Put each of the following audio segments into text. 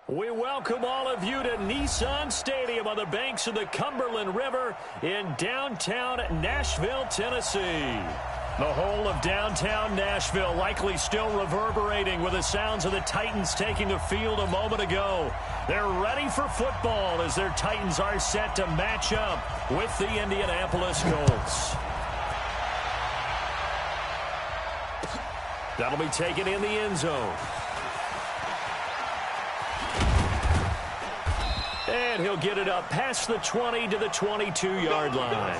We welcome all of you to Nissan Stadium on the banks of the Cumberland River in downtown Nashville, Tennessee. The whole of downtown Nashville likely still reverberating with the sounds of the Titans taking the field a moment ago. They're ready for football as their Titans are set to match up with the Indianapolis Colts. That'll be taken in the end zone. And he'll get it up past the 20 to the 22-yard line.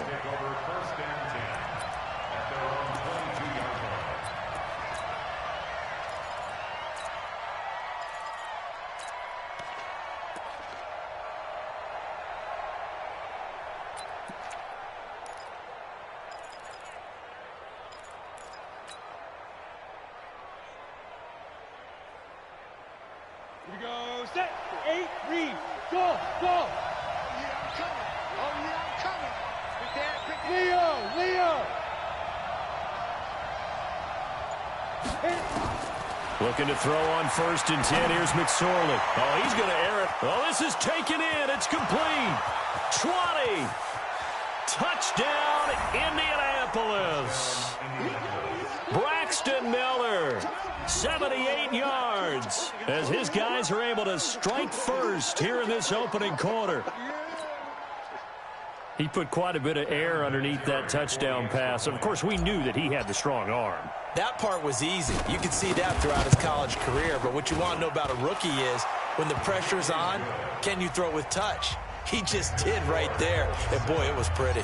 Here we go, set, 8, read, go! Yeah, I'm coming. Oh, yeah, I'm coming. Leo! Looking to throw on 1st and 10. Here's McSorley. Oh, he's going to air it. Oh, this is taken in. It's complete. 20. Touchdown, Indianapolis. Braxton Miller, 78 yards, as his guys are able to strike first here in this opening quarter. He put quite a bit of air underneath that touchdown pass. Of course, we knew that he had the strong arm. That part was easy. You could see that throughout his college career. But what you want to know about a rookie is when the pressure's on, can you throw with touch? He just did right there. And, boy, it was pretty.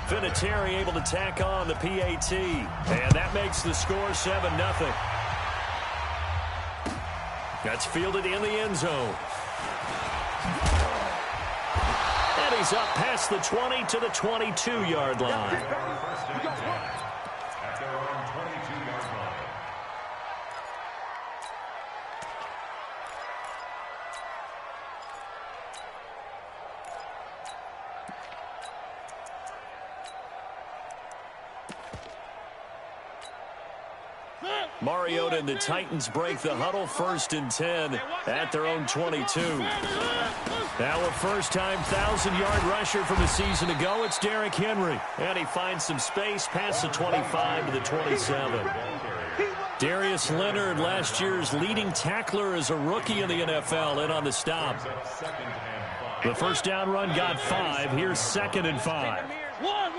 Vinatieri able to tack on the PAT. And that makes the score 7-0. That's fielded in the end zone. And he's up past the 20 to the 22-yard line. Mariota and the Titans break the huddle, 1st and 10 at their own 22. Now a first-time 1,000-yard rusher from a season ago, it's Derrick Henry. And he finds some space past the 25 to the 27. Darius Leonard, last year's leading tackler as a rookie in the NFL, in on the stop. The first down run got 5. Here's 2nd and 5. One.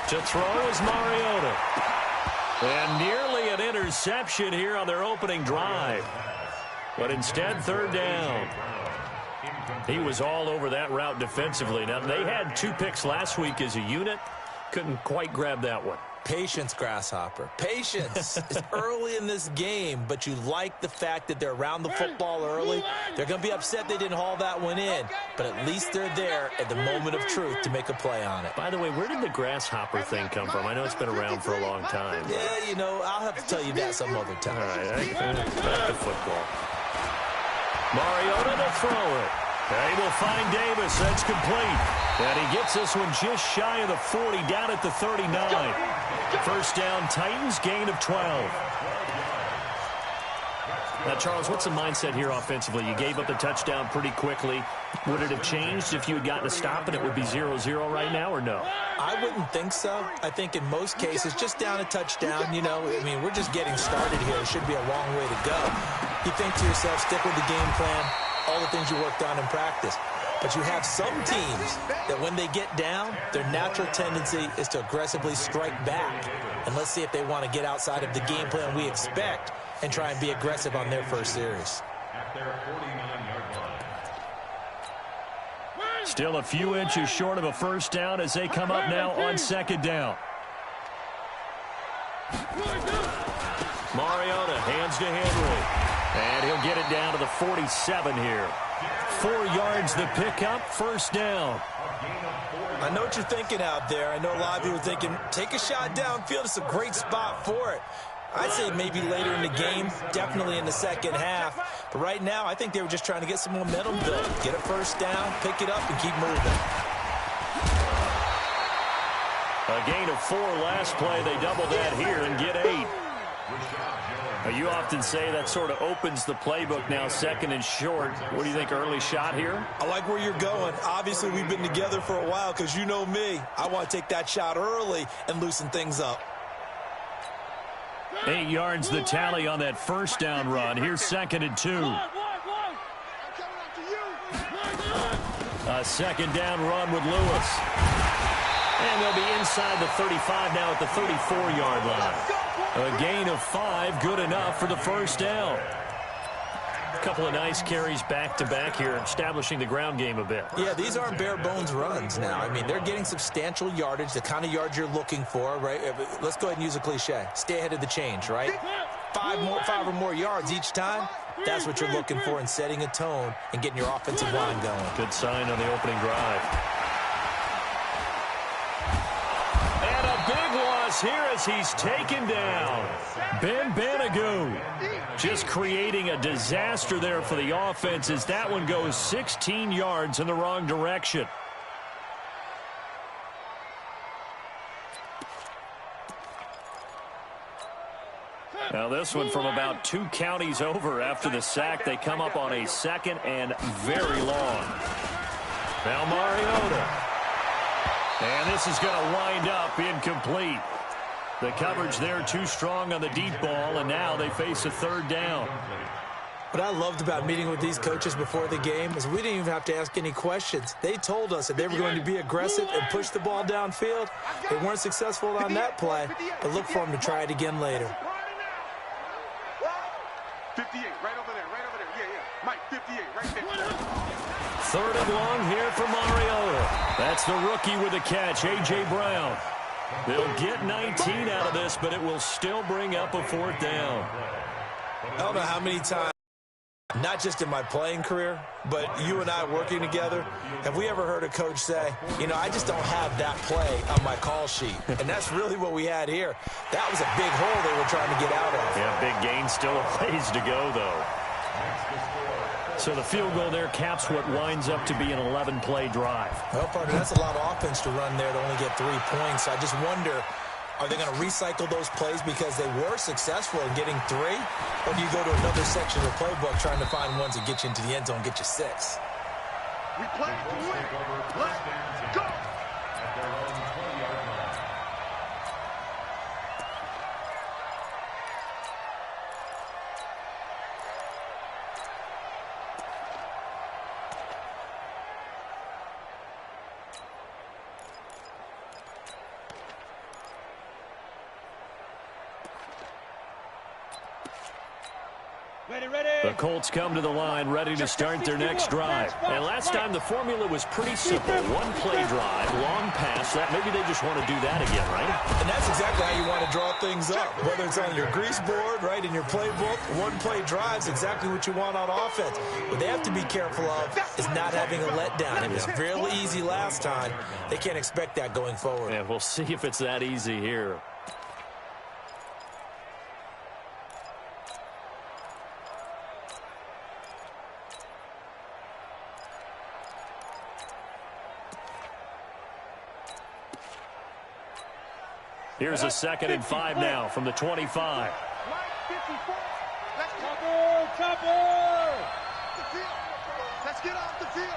To throw is Mariota. And nearly an interception here on their opening drive. But instead, 3rd down. He was all over that route defensively. Now, they had 2 picks last week as a unit. Couldn't quite grab that one. Patience, Grasshopper. Patience. It's early in this game, but you like the fact that they're around the football early. They're going to be upset they didn't haul that one in, but at least they're there at the moment of truth to make a play on it. By the way, where did the Grasshopper thing come from? I know it's been around for a long time. Yeah, you know, I'll have to tell you that some other time. All right, back to football. Mariota to throw it. He will find Davis. That's complete. And he gets this one just shy of the 40, down at the 39. First down, Titans, gain of 12. Now, Charles, what's the mindset here offensively? You gave up the touchdown pretty quickly. Would it have changed if you had gotten a stop and it would be 0-0 right now, or no? I wouldn't think so. I think in most cases, just down a touchdown, you know, I mean, we're just getting started here. It should be a long way to go. You think to yourself, stick with the game plan, all the things you worked on in practice. But you have some teams that when they get down, their natural tendency is to aggressively strike back. And let's see if they want to get outside of the game plan we expect and try and be aggressive on their first series. Still a few inches short of a first down as they come up now on 2nd down. Mariota hands to Henry. And he'll get it down to the 47 here. 4 yards the pickup, first down. I know what you're thinking out there. I know a lot of you are thinking, take a shot downfield. It's a great spot for it. I'd say maybe later in the game, definitely in the second half. But right now, I think they were just trying to get some momentum built. Get a first down, pick it up, and keep moving. A gain of 4 last play. They double that here and get 8. Now, you often say that sort of opens the playbook now, second and short. What do you think, early shot here? I like where you're going. Obviously, we've been together for a while because you know me. I want to take that shot early and loosen things up. 8 yards the tally on that first down run. Here's second and 2. A second down run with Lewis. And they'll be inside the 35 now at the 34-yard line. A gain of 5, good enough for the first down. A couple of nice carries back-to-back here, establishing the ground game a bit. Yeah, these aren't bare-bones runs now. I mean, they're getting substantial yardage, the kind of yards you're looking for, right? Let's go ahead and use a cliche. Stay ahead of the change, right? 5 or more yards each time. That's what you're looking for in setting a tone and getting your offensive line going. Good sign on the opening drive. And a big loss here as he's taken down. Ben Banagoo just creating a disaster there for the offense as that one goes 16 yards in the wrong direction. Now this one from about 2 counties over after the sack. They come up on a second and very long. Now Mariota. And this is going to wind up incomplete. The coverage there too strong on the deep ball, and now they face a third down. What I loved about meeting with these coaches before the game is we didn't even have to ask any questions. They told us that they were going to be aggressive and push the ball downfield. They weren't successful on that play, but look for them to try it again later. 58, right over there, yeah. Mike, 58, right there. Third and long here for Mariota. That's the rookie with the catch, A.J. Brown. They'll get 19 out of this, but it will still bring up a fourth down. I don't know how many times, not just in my playing career, but you and I working together, have we ever heard a coach say, you know, I just don't have that play on my call sheet. And that's really what we had here. That was a big hole they were trying to get out of. Yeah, big gain, still a ways to go, though. So the field goal there caps what winds up to be an 11-play drive. Well, partner, that's a lot of offense to run there to only get 3 points. I just wonder, are they going to recycle those plays because they were successful in getting 3? Or do you go to another section of the playbook trying to find ones that get you into the end zone and get you 6? We play to win. Let's go. The Colts come to the line ready to start their next drive. And last time the formula was pretty simple. 1-play drive, long pass. Maybe they just want to do that again, right? And that's exactly how you want to draw things up. Whether it's on your grease board, right, in your playbook, 1-play drive's exactly what you want on offense. What they have to be careful of is not having a letdown. It was fairly easy last time. They can't expect that going forward. Yeah, we'll see if it's that easy here. Here's a 2nd and 5 now from the 25. Cover! Let's get off the field.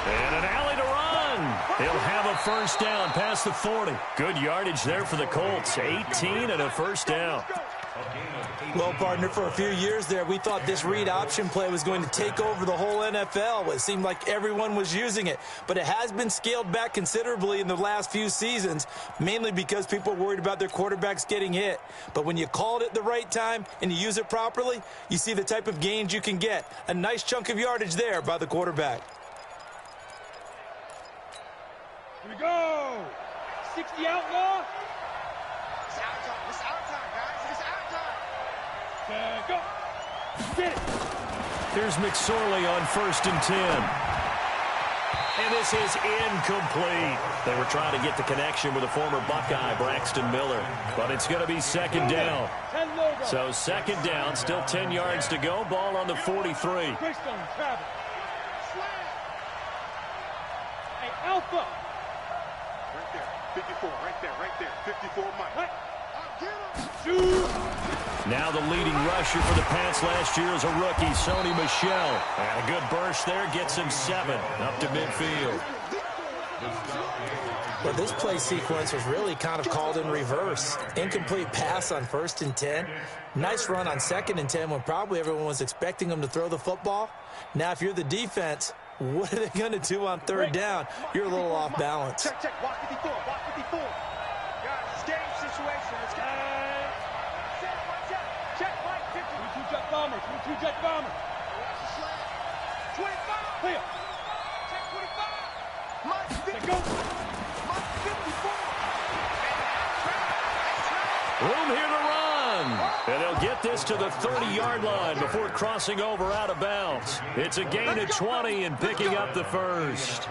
And an alley to run. He'll have a first down past the 40. Good yardage there for the Colts. 18 and a first down. Well, partner, for a few years there, we thought this read option play was going to take over the whole NFL. It seemed like everyone was using it, but it has been scaled back considerably in the last few seasons, mainly because people are worried about their quarterbacks getting hit. But when you call it at the right time and you use it properly, you see the type of gains you can get. A nice chunk of yardage there by the quarterback. Here we go. 60 outlaw. It's our time, guys. It's our time. Go. Get it. Here's McSorley on 1st and 10. And this is incomplete. They were trying to get the connection with a former Buckeye, Braxton Miller. But it's going to be 2nd down. So 2nd down, still 10 yards to go. Ball on the 43. Hey, Alpha. Right there. 54, right there. 54, Mike. Now the leading rusher for the Pats last year is a rookie, Sony Michel. And a good burst there gets him 7 up to midfield. Well, this play sequence was really kind of called in reverse. Incomplete pass on 1st and 10. Nice run on 2nd and 10 when probably everyone was expecting him to throw the football. Now, if you're the defense, what are they going to do on 3rd down? You're a little off balance. Check. Walk 54. Guys, it's game situation. Let's go. Check, Mike. 50. 22 jet bombers. 25. Clear. Check 25. Mike 50. Go. Mike 54. Room here to run. And they'll get this to the 30-yard line before crossing over out of bounds. It's a gain of 20 and picking up the first.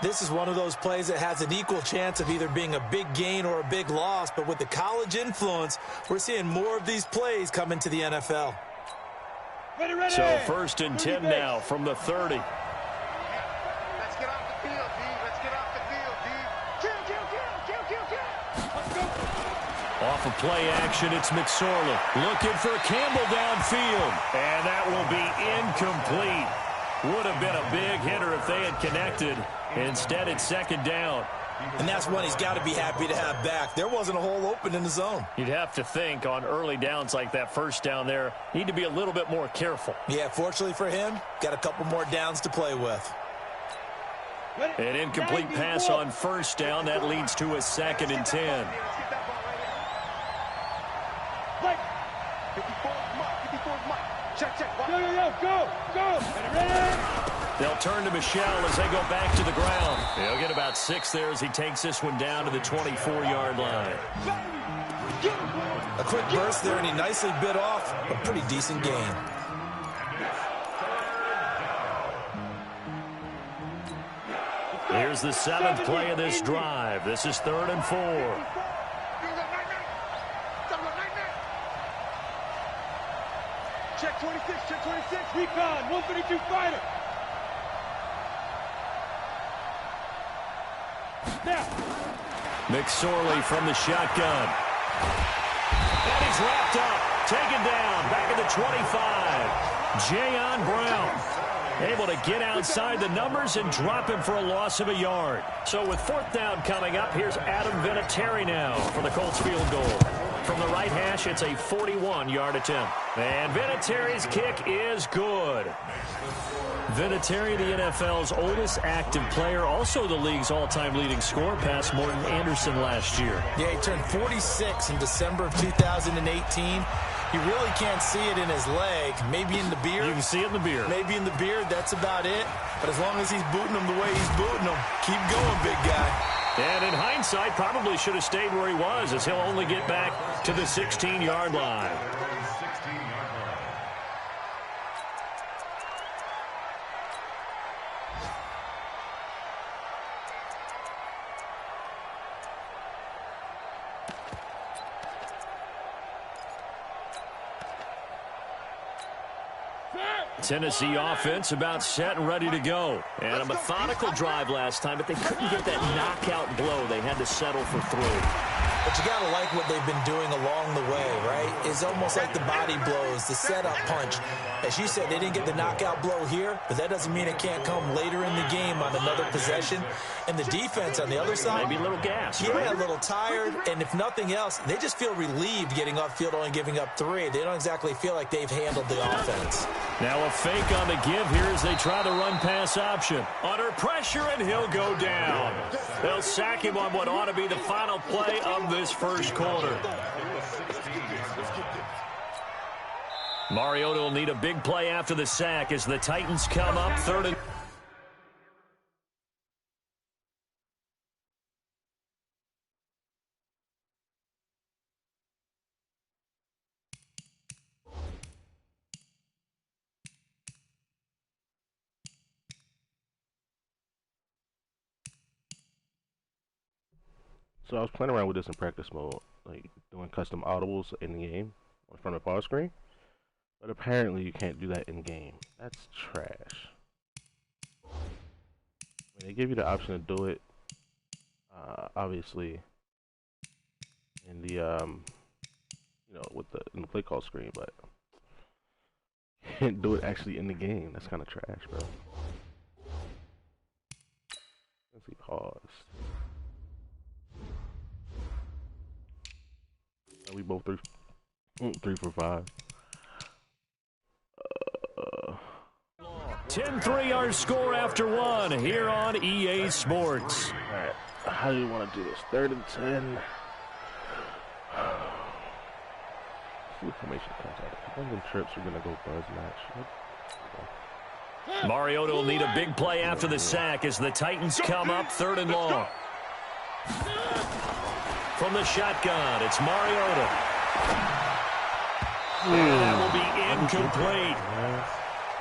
This is one of those plays that has an equal chance of either being a big gain or a big loss, but with the college influence, we're seeing more of these plays come into the NFL. Ready. So 1st and 10 now from the 30. Let's get off the field, D. Kill. Let's go. Off of play action, it's McSorley looking for Campbell downfield. And that will be incomplete. Would have been a big hitter if they had connected. Instead, it's 2nd down. And that's one he's got to be happy to have back. There wasn't a hole open in the zone. You'd have to think on early downs like that 1st down there, need to be a little bit more careful. Yeah, fortunately for him, got a couple more downs to play with. An incomplete pass on 1st down. That leads to a 2nd and 10. 54, Mike. Check. Go. Ready. They'll turn to Michel as they go back to the ground. He'll get about 6 there as he takes this one down to the 24-yard line. A quick burst there, and he nicely bit off a pretty decent gain. Here's the 7th play of this drive. This is 3rd and 4. Check 26. Recon, 132 fighter. Now. McSorley from the shotgun. And he's wrapped up. Taken down. Back at the 25. Jayon Brown able to get outside the numbers and drop him for a loss of a yard. So with 4th down coming up, here's Adam Vinatieri now for the Colts field goal. From the right hash, it's a 41-yard attempt. And Vinatieri's kick is good. Vinatieri, the NFL's oldest active player, also the league's all-time leading scorer, past Morton Anderson last year. Yeah, he turned 46 in December of 2018. You really can't see it in his leg. Maybe in the beard. You can see it in the beard. Maybe in the beard. That's about it. But as long as he's booting him the way he's booting him, keep going, big guy. And in hindsight, probably should have stayed where he was, as he'll only get back to the 16-yard line. Tennessee offense about set and ready to go. And a methodical drive last time, but they couldn't get that knockout blow. They had to settle for 3. But you got to like what they've been doing along the way, right? It's almost like the body blows, the setup punch. As you said, they didn't get the knockout blow here, but that doesn't mean it can't come later in the game on another possession. And the defense on the other side, maybe a little gas. Yeah, right? a little tired. And if nothing else, they just feel relieved getting off field, only giving up 3. They don't exactly feel like they've handled the offense. Now a fake on the give here as they try the run-pass option. Under pressure, and he'll go down. They'll sack him on what ought to be the final play of this first quarter. Mariota will need a big play after the sack as the Titans come up 3rd and... So I was playing around with this in practice mode, like doing custom audibles in the game in front of the pause screen. But apparently you can't do that in game. That's trash. I mean, they give you the option to do it obviously in the in the play call screen, but can't do it actually in the game. That's kind of trash, bro. Let's see, pause. We both 3 for 5. 10-3 our score after 1 here on EA Sports. All right, how do you want to do this? 3rd and 10. See what formation comes out. I think them trips are gonna go buzz match. Mariota will need a big play after the sack as the Titans come up 3rd and long. From the shotgun, it's Mariota. And that will be incomplete.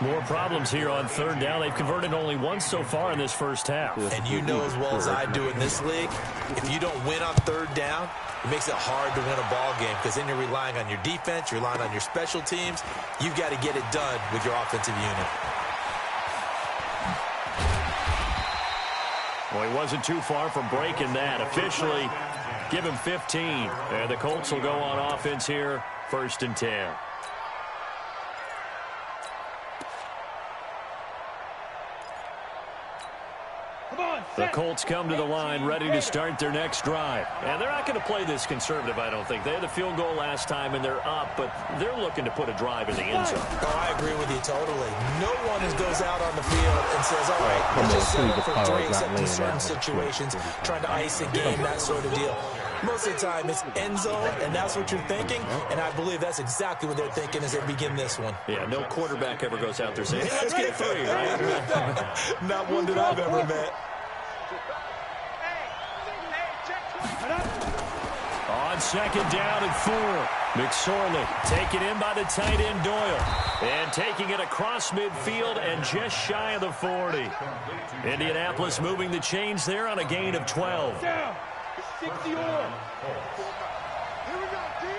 More problems here on 3rd down. They've converted only once so far in this first half. And you know as well as I do in this league, if you don't win on 3rd down, it makes it hard to win a ball game because then you're relying on your defense, you're relying on your special teams. You've got to get it done with your offensive unit. Well, he wasn't too far from breaking that. Officially, give him 15. And the Colts will go on offense here, 1st and 10. The Colts come to the line ready to start their next drive. And they're not going to play this conservative, I don't think. They had a field goal last time, and they're up, but they're looking to put a drive in the end zone. Oh, I agree with you totally. No one goes out on the field and says, all right, let's just set up for 3, except in certain situations, trying to ice a game, that sort of deal. Most of the time, it's end zone, and that's what you're thinking, and I believe that's exactly what they're thinking as they begin this one. Yeah, no quarterback ever goes out there saying, hey, let's get 3, right? Not one that I've ever met. On 2nd down and 4. McSorley taken in by the tight end Doyle. And taking it across midfield and just shy of the 40. Indianapolis moving the chains there on a gain of 12. Down. 60 on. Here we go, dude.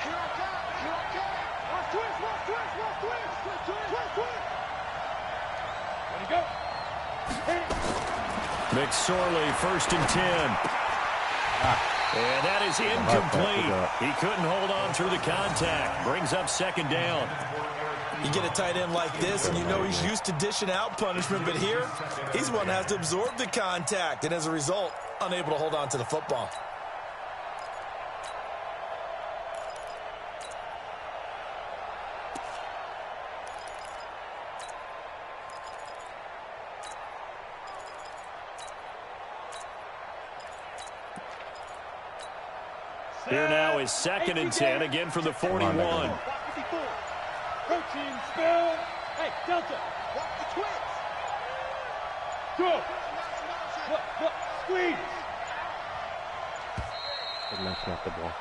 Here I come. Here I come. Watch twist. Ready, go. Hit it. McSorley, 1st and 10. And that is incomplete. He couldn't hold on through the contact. Brings up 2nd down. You get a tight end like this, and you know he's used to dishing out punishment, but here, he's one that has to absorb the contact, and as a result, unable to hold on to the football. Here now is 2nd and 10, again from the 41. Protein spill. Hey, Delta. Watch the twins. Go. Look. Squeeze. That's not the ball.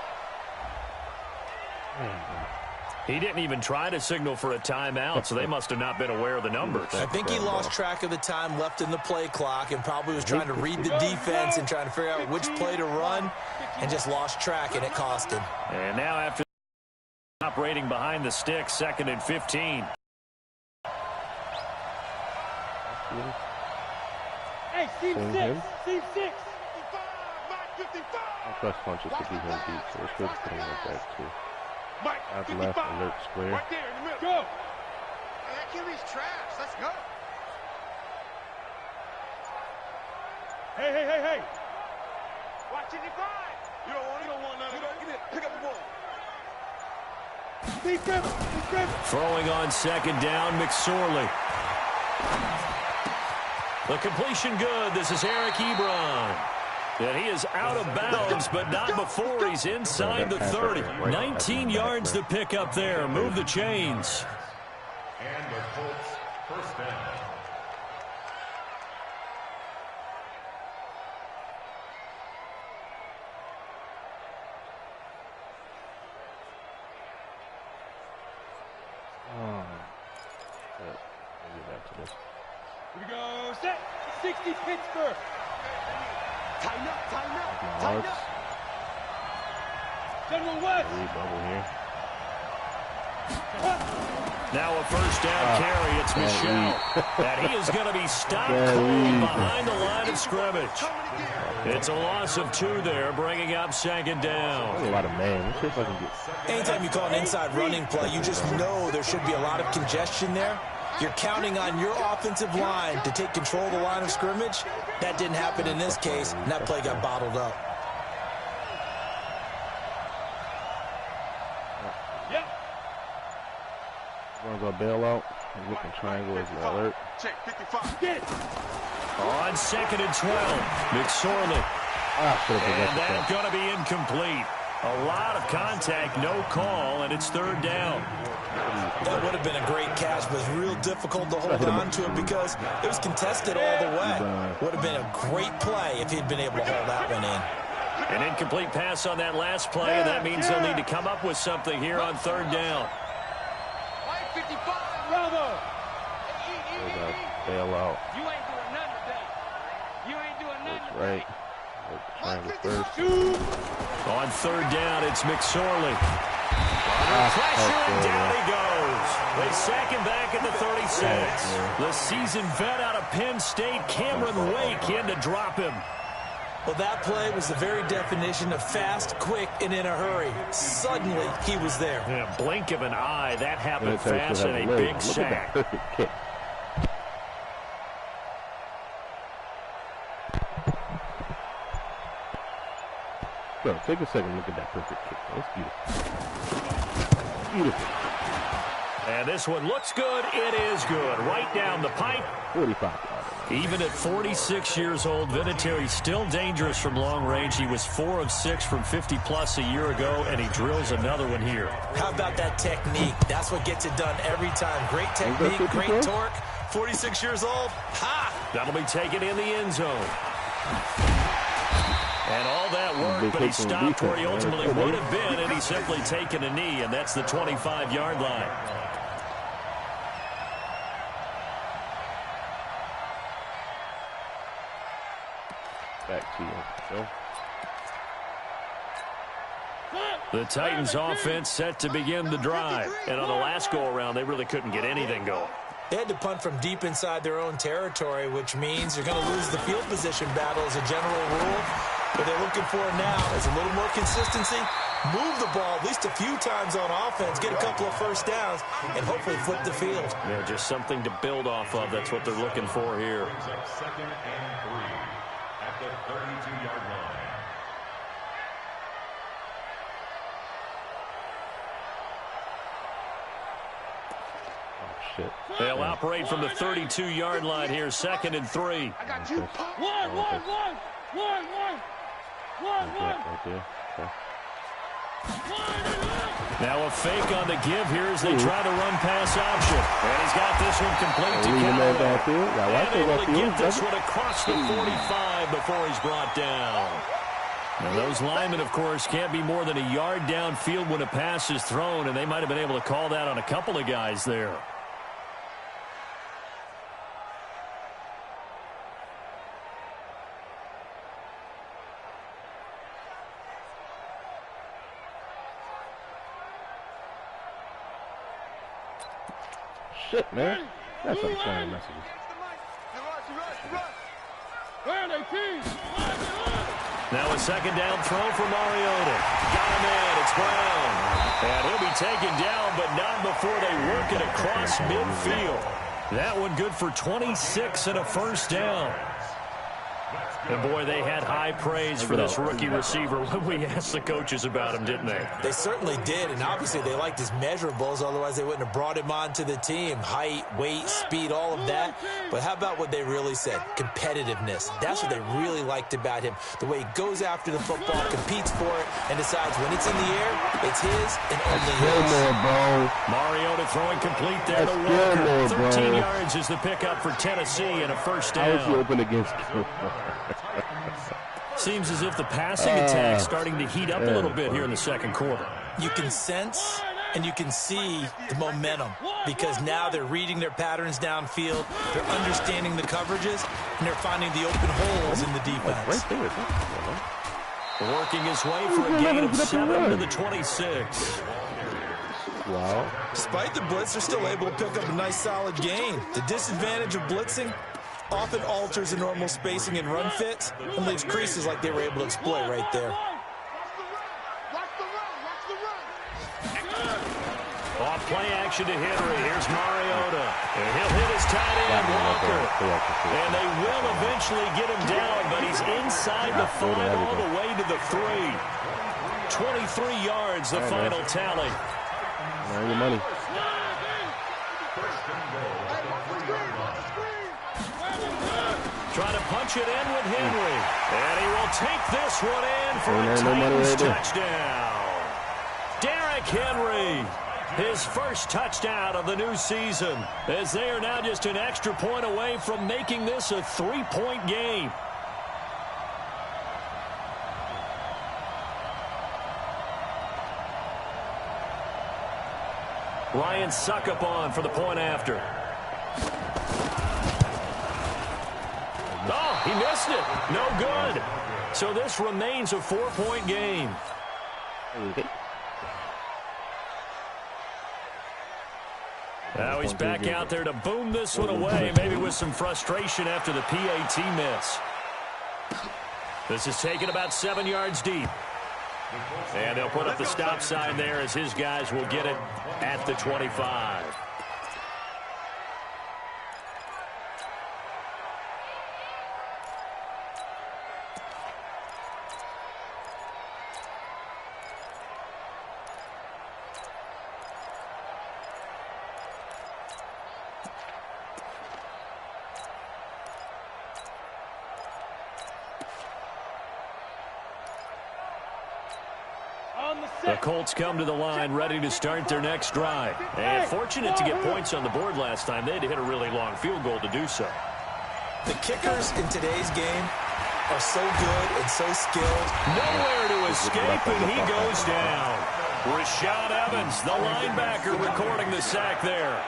He didn't even try to signal for a timeout, so they must have not been aware of the numbers. I think he lost track of the time left in the play clock and probably was trying to read the defense and trying to figure out which play to run and just lost track, and it cost him. And now after operating behind the stick, 2nd and 15. Hey, Steve 6. Steve 6. My press punches to be him deep, so it's good to put him like that too. Out left, alert square. Right there in the middle. Go. Hey, that QB's trash. Let's go. Hey. Watch it, divide. You don't want none of it. Get it. Pick up the ball. Steve Griffin. Throwing on 2nd down, McSorley. The completion good. This is Eric Ebron. And he is out of bounds, but not before he's inside the 30. 19 yards to pick up there. Move the chains. And the Colts, 1st down. Here we go. Set. 60 Pittsburgh. Tighten up. General West. Bubble here. Now a first down carry. It's Michel. And he is going to be stopped cold behind the line of scrimmage. It's a loss of 2 there, bringing up second down. That's a lot of man. Let's see if I can get... Anytime you call an inside running play, you just know there should be a lot of congestion there. You're counting on your offensive line to take control of the line of scrimmage. That didn't happen in this case, and that play got bottled up. Runs our bailout. Looking triangle is an alert. Check 55. On second and 12, McSorley. And that's going to be incomplete. A lot of contact, no call, and it's third down. That would have been a great catch, but it was real difficult to hold on to it because it was contested all the way. Would have been a great play if he'd been able to hold that one in. An incomplete pass on that last play, and that means they'll need to come up with something here on third down. 55, brother. Bail out. You ain't doing nothing today. You ain't doing nothing today. Right. Triangle first. On third down, it's McSorley. Under pressure, and down he goes. They sack him back at the 36. The seasoned vet out of Penn State, Cameron Wake, in to drop him. Well, that play was the very definition of fast, quick, and in a hurry. Suddenly, he was there. Yeah, blink of an eye, that happened fast, and a big sack. Perfect kick. Bro, take a second, look at that perfect kick. That's beautiful. Beautiful. And this one looks good. It is good. Right down the pipe. 45. Even at 46 years old, Vinatieri still dangerous from long range. He was 4 of 6 from 50-plus a year ago, and he drills another one here. How about that technique? That's what gets it done every time. Great technique, great torque. 46 years old. Ha! That'll be taken in the end zone. And all that work, but he stopped where he ultimately would have been, and he's simply taken a knee, and that's the 25-yard line. Back to you, Phil. The Titans offense set to begin the drive. And on the last go-around, they really couldn't get anything going. They had to punt from deep inside their own territory, which means you're going to lose the field position battle as a general rule. What they're looking for now is a little more consistency, move the ball at least a few times on offense, get a couple of first downs, and hopefully flip the field. Yeah, just something to build off of. That's what they're looking for here. Second and 3 at the 32-yard line. Shit. They'll operate from the 32-yard line here, second and 3. I got you. One. Right there. Okay. Now a fake on the give here as they try to run pass option. And he's got this one complete to Callaway. And able to get this one across the 45 before he's brought down. Now those linemen, of course, can't be more than a yard downfield when a pass is thrown, and they might have been able to call that on a couple of guys there. Shit, man. That's some funny messages. Now a second down throw for Mariota. Got him in. It's Brown. And he'll be taken down, but not before they work it across midfield. That one good for 26 and a first down. And, boy, they had high praise for this rookie receiver when we asked the coaches about him, didn't they? They certainly did, and obviously they liked his measurables. Otherwise, they wouldn't have brought him onto the team. Height, weight, speed, all of that. But how about what they really said? Competitiveness. That's what they really liked about him. The way he goes after the football, competes for it, and decides when it's in the air, it's his and only his. Mariota throwing complete there to Walker. 13 yards is the pickup for Tennessee and a first down. How was he open against Seems as if the passing attack's starting to heat up a little bit here in the second quarter. You can sense and you can see the momentum because now they're reading their patterns downfield, they're understanding the coverages, and they're finding the open holes in the defense. Right there. Working his way for a gain of 7 to the 26. Wow. Despite the blitz, they're still able to pick up a nice, solid gain. The disadvantage of blitzing often alters the normal spacing and run fits and leaves creases like they were able to exploit right there. Off play action to Henry. Here's Mariota. And he'll hit his tight end, Walker. And they will eventually get him down, but he's inside the 5 all the way to the 3. 23 yards, the final tally. Earn your money. Trying to punch it in with Henry. And he will take this one in for a Titans touchdown. Derrick Henry, his first touchdown of the new season, as they are now just an extra point away from making this a 3-point game. Ryan Suckup on for the point after. Oh, he missed it. No good. So this remains a 4-point game. Okay. Now he's back out there to boom this one away, maybe with some frustration after the PAT miss. This is taken about 7 yards deep. And they'll put up the stop sign there as his guys will get it at the 25. The Colts come to the line ready to start their next drive. And fortunate to get points on the board last time. They had to hit a really long field goal to do so. The kickers in today's game are so good and so skilled. Nowhere to escape, and he goes down. Rashad Evans, the linebacker, recording the sack there.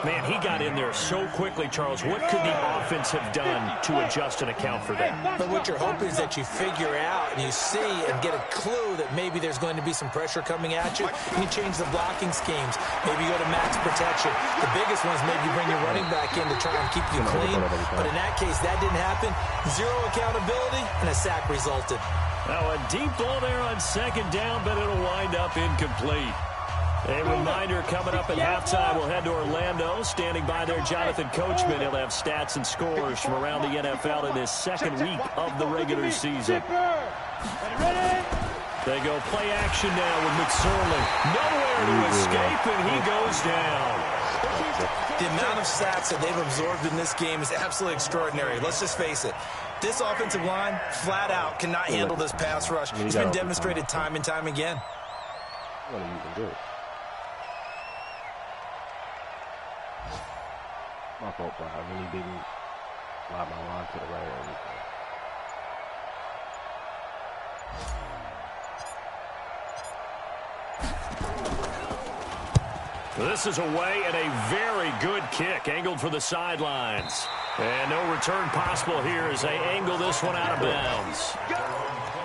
Man, he got in there so quickly, Charles. What could the offense have done to adjust and account for that? But what you're hoping is that you figure out and you see and get a clue that maybe there's going to be some pressure coming at you. You change the blocking schemes. Maybe you go to max protection. The biggest ones maybe bring your running back in to try and keep you clean. But in that case, that didn't happen. Zero accountability, and a sack resulted. Now a deep ball there on second down, but it'll wind up incomplete. A reminder coming up at halftime, we'll head to Orlando. Standing by there, Jonathan Coachman. He'll have stats and scores from around the NFL in his second week of the regular season. They go play action now with McSorley. Nowhere to escape, and he goes down. The amount of sacks that they've absorbed in this game is absolutely extraordinary. Let's just face it. This offensive line, flat out, cannot handle this pass rush. It's been demonstrated time and time again. What are you going to do? My fault, bro. I really didn't slide my line to the right or anything. This is away and a very good kick, angled for the sidelines. And no return possible here as they angle this one out of bounds.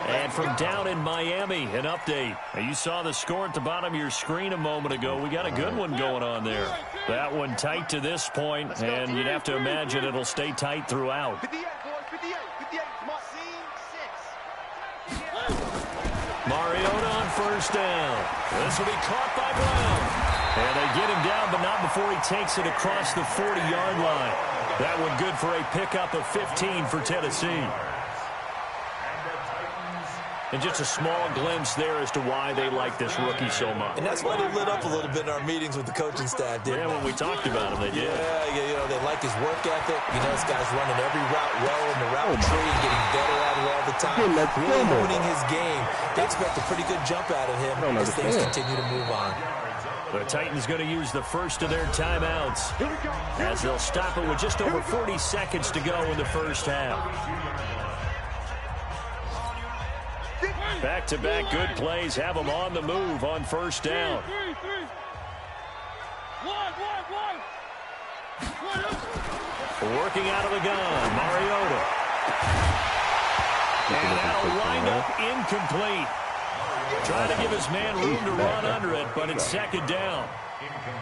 And from down in Miami, an update. You saw the score at the bottom of your screen a moment ago. We got a good one going on there. That one tight to this point, and you'd have to imagine it'll stay tight throughout. Mariota on first down. This will be caught by Brown. And they get him down, but not before he takes it across the 40-yard line. That one good for a pickup of 15 for Tennessee. And just a small glimpse there as to why they like this rookie so much. And that's why they lit up a little bit in our meetings with the coaching staff, didn't they? Yeah, when we talked about him, they did. Yeah, you know, they like his work ethic. You know, this guy's running every route well in the route tree and getting better at it all the time. Really honing his game. They expect a pretty good jump out of him as things continue to move on. The Titans going to use the first of their timeouts as they'll stop it with just over 40 seconds to go in the first half. Back-to-back good plays have them on the move on first down. Working out of the gun, Mariota. And that'll wind up incomplete. Trying to give his man room to run under it, but it's second down.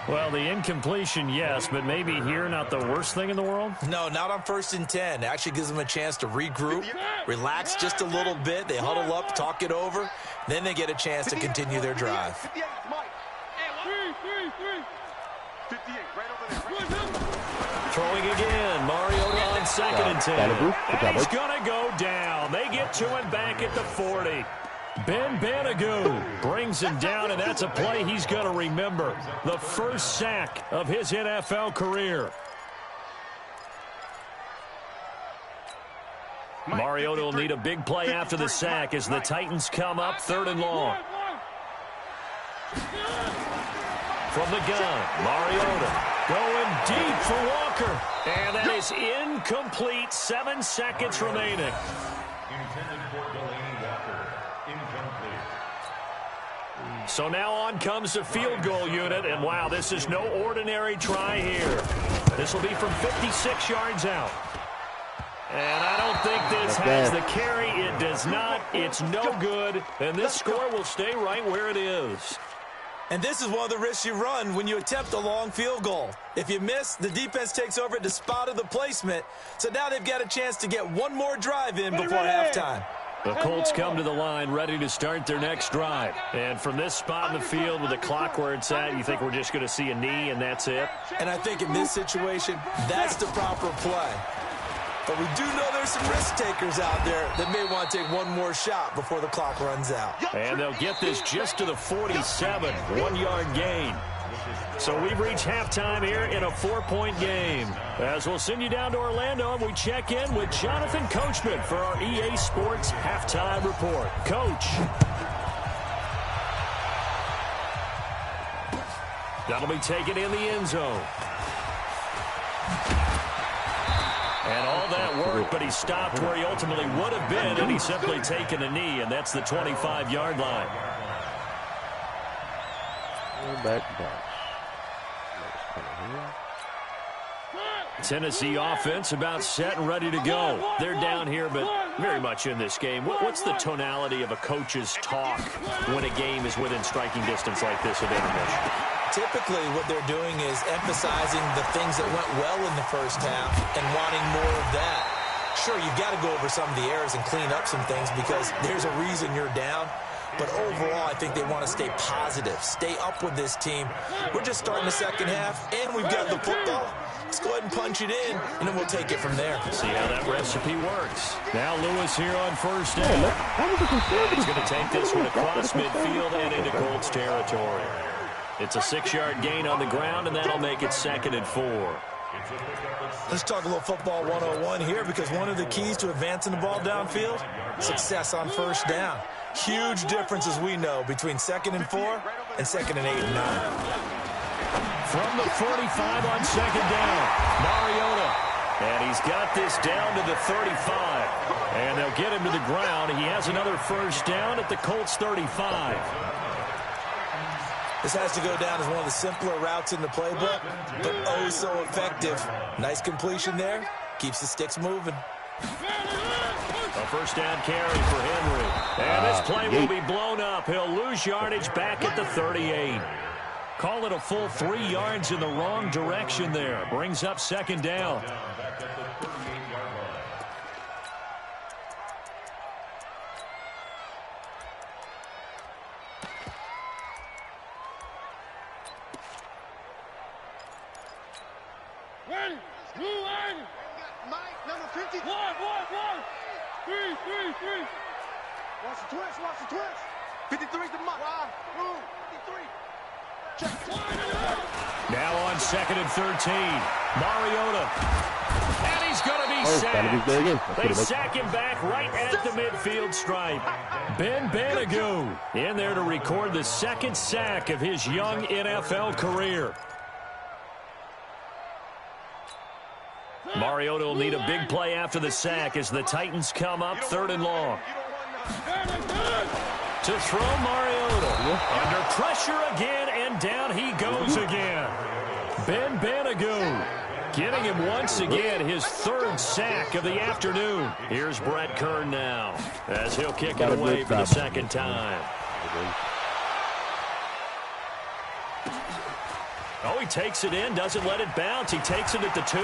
Well, the incompletion, yes, but maybe here not the worst thing in the world? No, not on 1st and 10. It actually gives them a chance to regroup, relax just a little bit. They huddle up, talk it over. Then they get a chance to continue their drive. Throwing again. Mariota on 2nd and 10. And he's going to go down. They get to him back at the 40. Ben Banagoo brings him down, and that's a play he's going to remember. The first sack of his NFL career. Mariota will need a big play after the sack as the Titans come up 3rd and long. From the gun, Mariota going deep for Walker. And that is incomplete. 7 seconds remaining. So now on comes the field goal unit, and wow, this is no ordinary try here. This will be from 56 yards out. And I don't think this has the carry. It does not. It's no good, and this score will stay right where it is. And this is one of the risks you run when you attempt a long field goal. If you miss, the defense takes over at the spot of the placement. So now they've got a chance to get one more drive in before halftime. The Colts come to the line ready to start their next drive. And from this spot in the field with the clock where it's at, you think we're just going to see a knee and that's it? And I think in this situation, that's the proper play. But we do know there's some risk takers out there that may want to take one more shot before the clock runs out. And they'll get this just to the 47, 1-yard gain. So we've reached halftime here in a 4-point game. As we'll send you down to Orlando, and we check in with Jonathan Coachman for our EA Sports Halftime Report. Coach. That'll be taken in the end zone. And all that work, but he stopped where he ultimately would have been, and he's simply taken a knee, and that's the 25-yard line. Back. Tennessee offense about set and ready to go. They're down here, but very much in this game. What's the tonality of a coach's talk when a game is within striking distance like this at intermission? Typically, what they're doing is emphasizing the things that went well in the first half and wanting more of that. Sure, you've got to go over some of the errors and clean up some things because there's a reason you're down. But overall, I think they want to stay positive, stay up with this team. We're just starting the second half, and we've got the football. Let's go ahead and punch it in, and then we'll take it from there. See how that recipe works. Now Lewis here on first down. He's going to take this one across midfield and into Colts territory. It's a 6-yard gain on the ground, and that'll make it 2nd and 4. Let's talk a little football 101 here because one of the keys to advancing the ball downfield, success on first down. Huge difference, as we know, between 2nd and 4 and 2nd and 8 and 9. From the 45 on 2nd down, Mariota. And he's got this down to the 35. And they'll get him to the ground. He has another first down at the Colts 35. This has to go down as one of the simpler routes in the playbook, but oh so effective. Nice completion there. Keeps the sticks moving. A first down carry for Henry. And this play will be blown up. He'll lose yardage back at the 38. Call it a full 3 yards in the wrong direction there. Brings up 2nd down. Ready, move, Mike, number 50. One. 3. Watch the twist. 53's the Mike. 53. Now on 2nd and 13, Mariota. And he's going to be sacked. They sack him back right at the midfield stripe. Ben Banagoo in there to record the 2nd sack of his young NFL career. Mariota will need a big play after the sack as the Titans come up 3rd and long. To throw Mariota. Under pressure again, and down he goes again. Ben Banagoo getting him once again his 3rd sack of the afternoon. Here's Brett Kern now as he'll kick it away for the 2nd time. Oh, he takes it in, doesn't let it bounce. He takes it at the 2.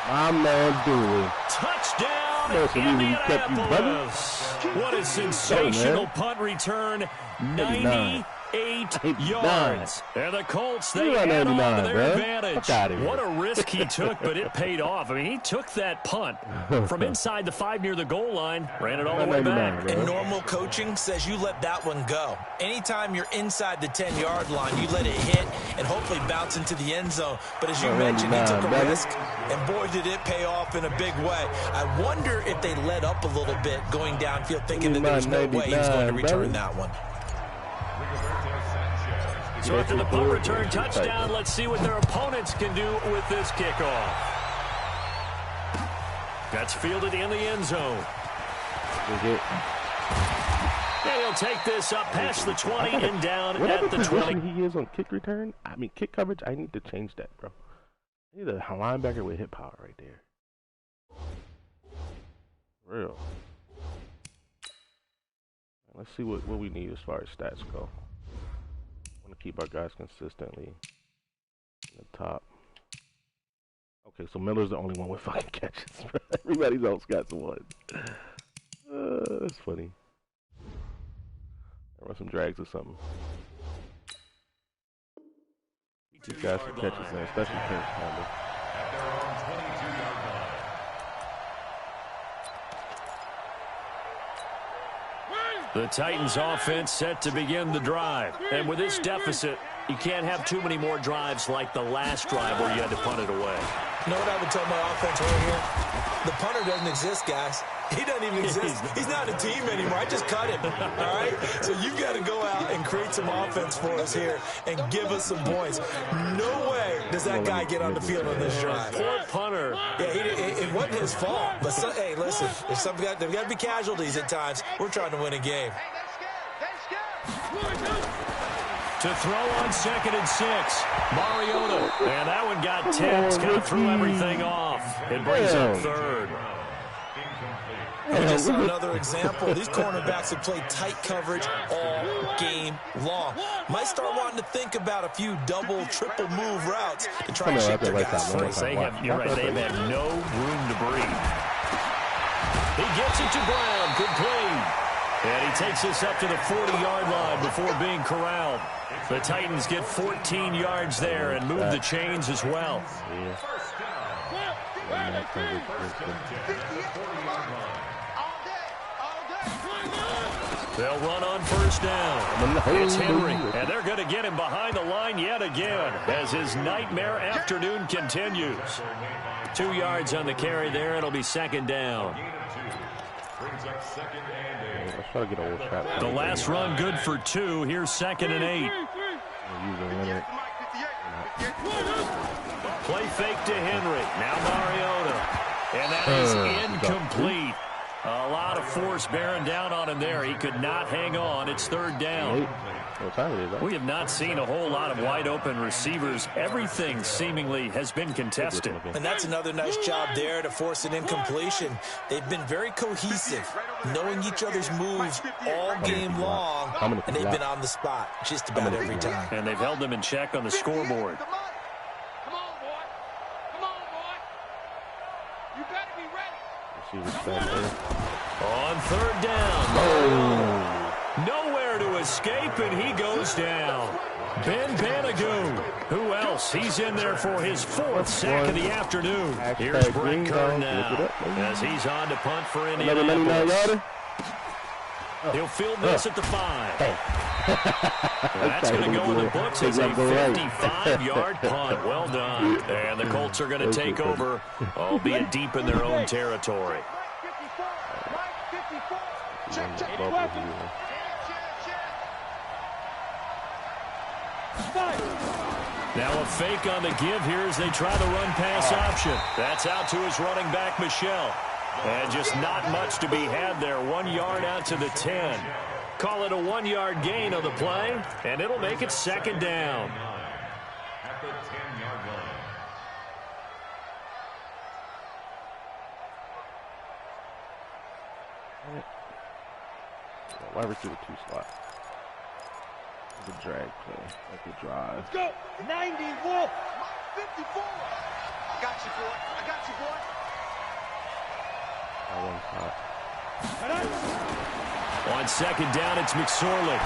My man Dewey. Touchdown, Listen, Indianapolis. What a sensational punt return. 98 yards. And the Colts, they add on to their advantage. What a risk he took, but it paid off. I mean, he took that punt from inside the 5 near the goal line, ran it all the way back. And normal coaching says you let that one go. Anytime you're inside the 10-yard line, you let it hit and hopefully bounce into the end zone. But as you mentioned, he took a risk, and boy, did it pay off in a big way. I wonder if they let up a little bit going downfield, thinking that there was no way he was going to return that one. So after the punt return touchdown, let's see what their opponents can do with this kickoff. That's fielded in the end zone. And he'll take this up past the 20 and down at the 20. He is on kick return. I mean, kick coverage. I need to change that, bro. I need a linebacker with hit power right there. Real. Let's see what we need as far as stats go. To keep our guys consistently in the top. Okay, so Miller's the only one with fucking catches. Everybody else got one. That's funny. I run some drags or something. These guys for catches, man, especially Prince Campbell. At their own 22-yard line. The Titans offense set to begin the drive. And with this deficit, you can't have too many more drives like the last drive where you had to punt it away. You know what I would tell my offense right here? The punter doesn't exist, guys. He doesn't even exist. He's not a team anymore. I just cut him, all right? So you've got to go out and create some offense for us here and give us some points. No way does that guy get on the field on this drive. Poor punter. Yeah, it wasn't his fault. But, hey, listen, there's got to be casualties at times. We're trying to win a game. To throw on 2nd and 6. Mariota. And that one got 10. It's kind of threw everything off. It brings up 3rd. And just another example, these cornerbacks have played tight coverage all game long. Might start wanting to think about a few double, triple move routes to try and shake their guys free. You're right, they've had no room to breathe. He gets it to Brown, complete. And he takes this up to the 40-yard line before being corralled. The Titans get 14 yards there and move the chains as well. They'll run on 1st down. It's Henry, and they're going to get him behind the line yet again as his nightmare afternoon continues. 2 yards on the carry there. It'll be 2nd down. The last run good for 2. Here's 2nd and 8. Play fake to Henry. Now Mariota. And that is incomplete. A lot of force bearing down on him there. He could not hang on. It's 3rd down. We have not seen a whole lot of wide-open receivers. Everything seemingly has been contested. And that's another nice job there to force an incompletion. They've been very cohesive, knowing each other's moves all game long, and they've been on the spot just about every time. And they've held them in check on the scoreboard. Come on, boy. Come on, boy. You better be ready. On 3rd down. Nowhere to escape, and he goes down. Ben Banagoo. Who else? He's in there for his 4th sack of the afternoon. Here's Brett Kern now as he's on to punt for Indianapolis. He'll field this at the 5. That's going to go in the books as a 55-yard punt. Well done. And the Colts are going to take over, albeit deep in their own territory. Now a fake on the give here as they try the run-pass option. That's out to his running back, Michelle. And just not much to be had there. 1 yard out to the 10. Call it a 1-yard gain on the play, and it'll make it 2nd down. At the 10-yard line. Wide receiver 2 slot. The drag play, like the drive. Let's go. 90 Wolf. 54. I got you, boy. I got you, boy. That one's hot. On second down, it's McSorley. I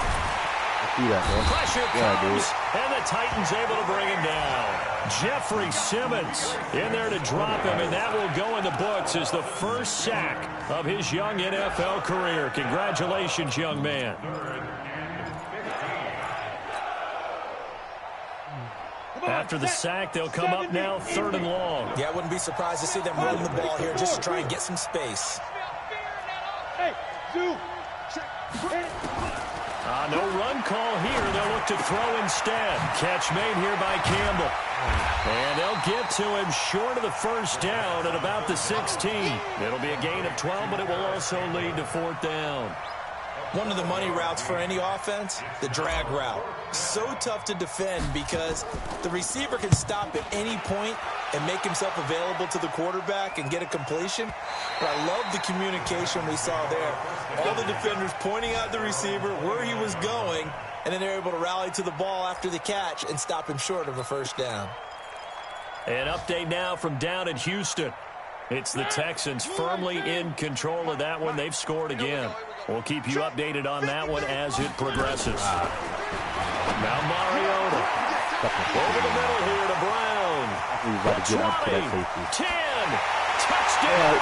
see that, man. Pressure Yeah, comes, and the Titans able to bring him down. Jeffrey Simmons in there to drop him, and that will go in the books as the first sack of his young NFL career. Congratulations, young man. After the sack, they'll come up now 3rd and long. Yeah, I wouldn't be surprised to see them run the ball here just to try and get some space. Hey, Zoo. No run call here. They'll look to throw instead. Catch made here by Campbell. And they'll get to him short of the first down at about the 16. It'll be a gain of 12, but it will also lead to 4th down. One of the money routes for any offense, the drag route. So tough to defend because the receiver can stop at any point and make himself available to the quarterback and get a completion. But I love the communication we saw there. All the defenders pointing out the receiver, where he was going, and then they're able to rally to the ball after the catch and stop him short of a first down. An update now from down in Houston. It's the Texans firmly in control of that one. They've scored again. We'll keep you updated on that one as it progresses. Now Mariota. Over the middle here to Brown. 20, 10. Touchdown.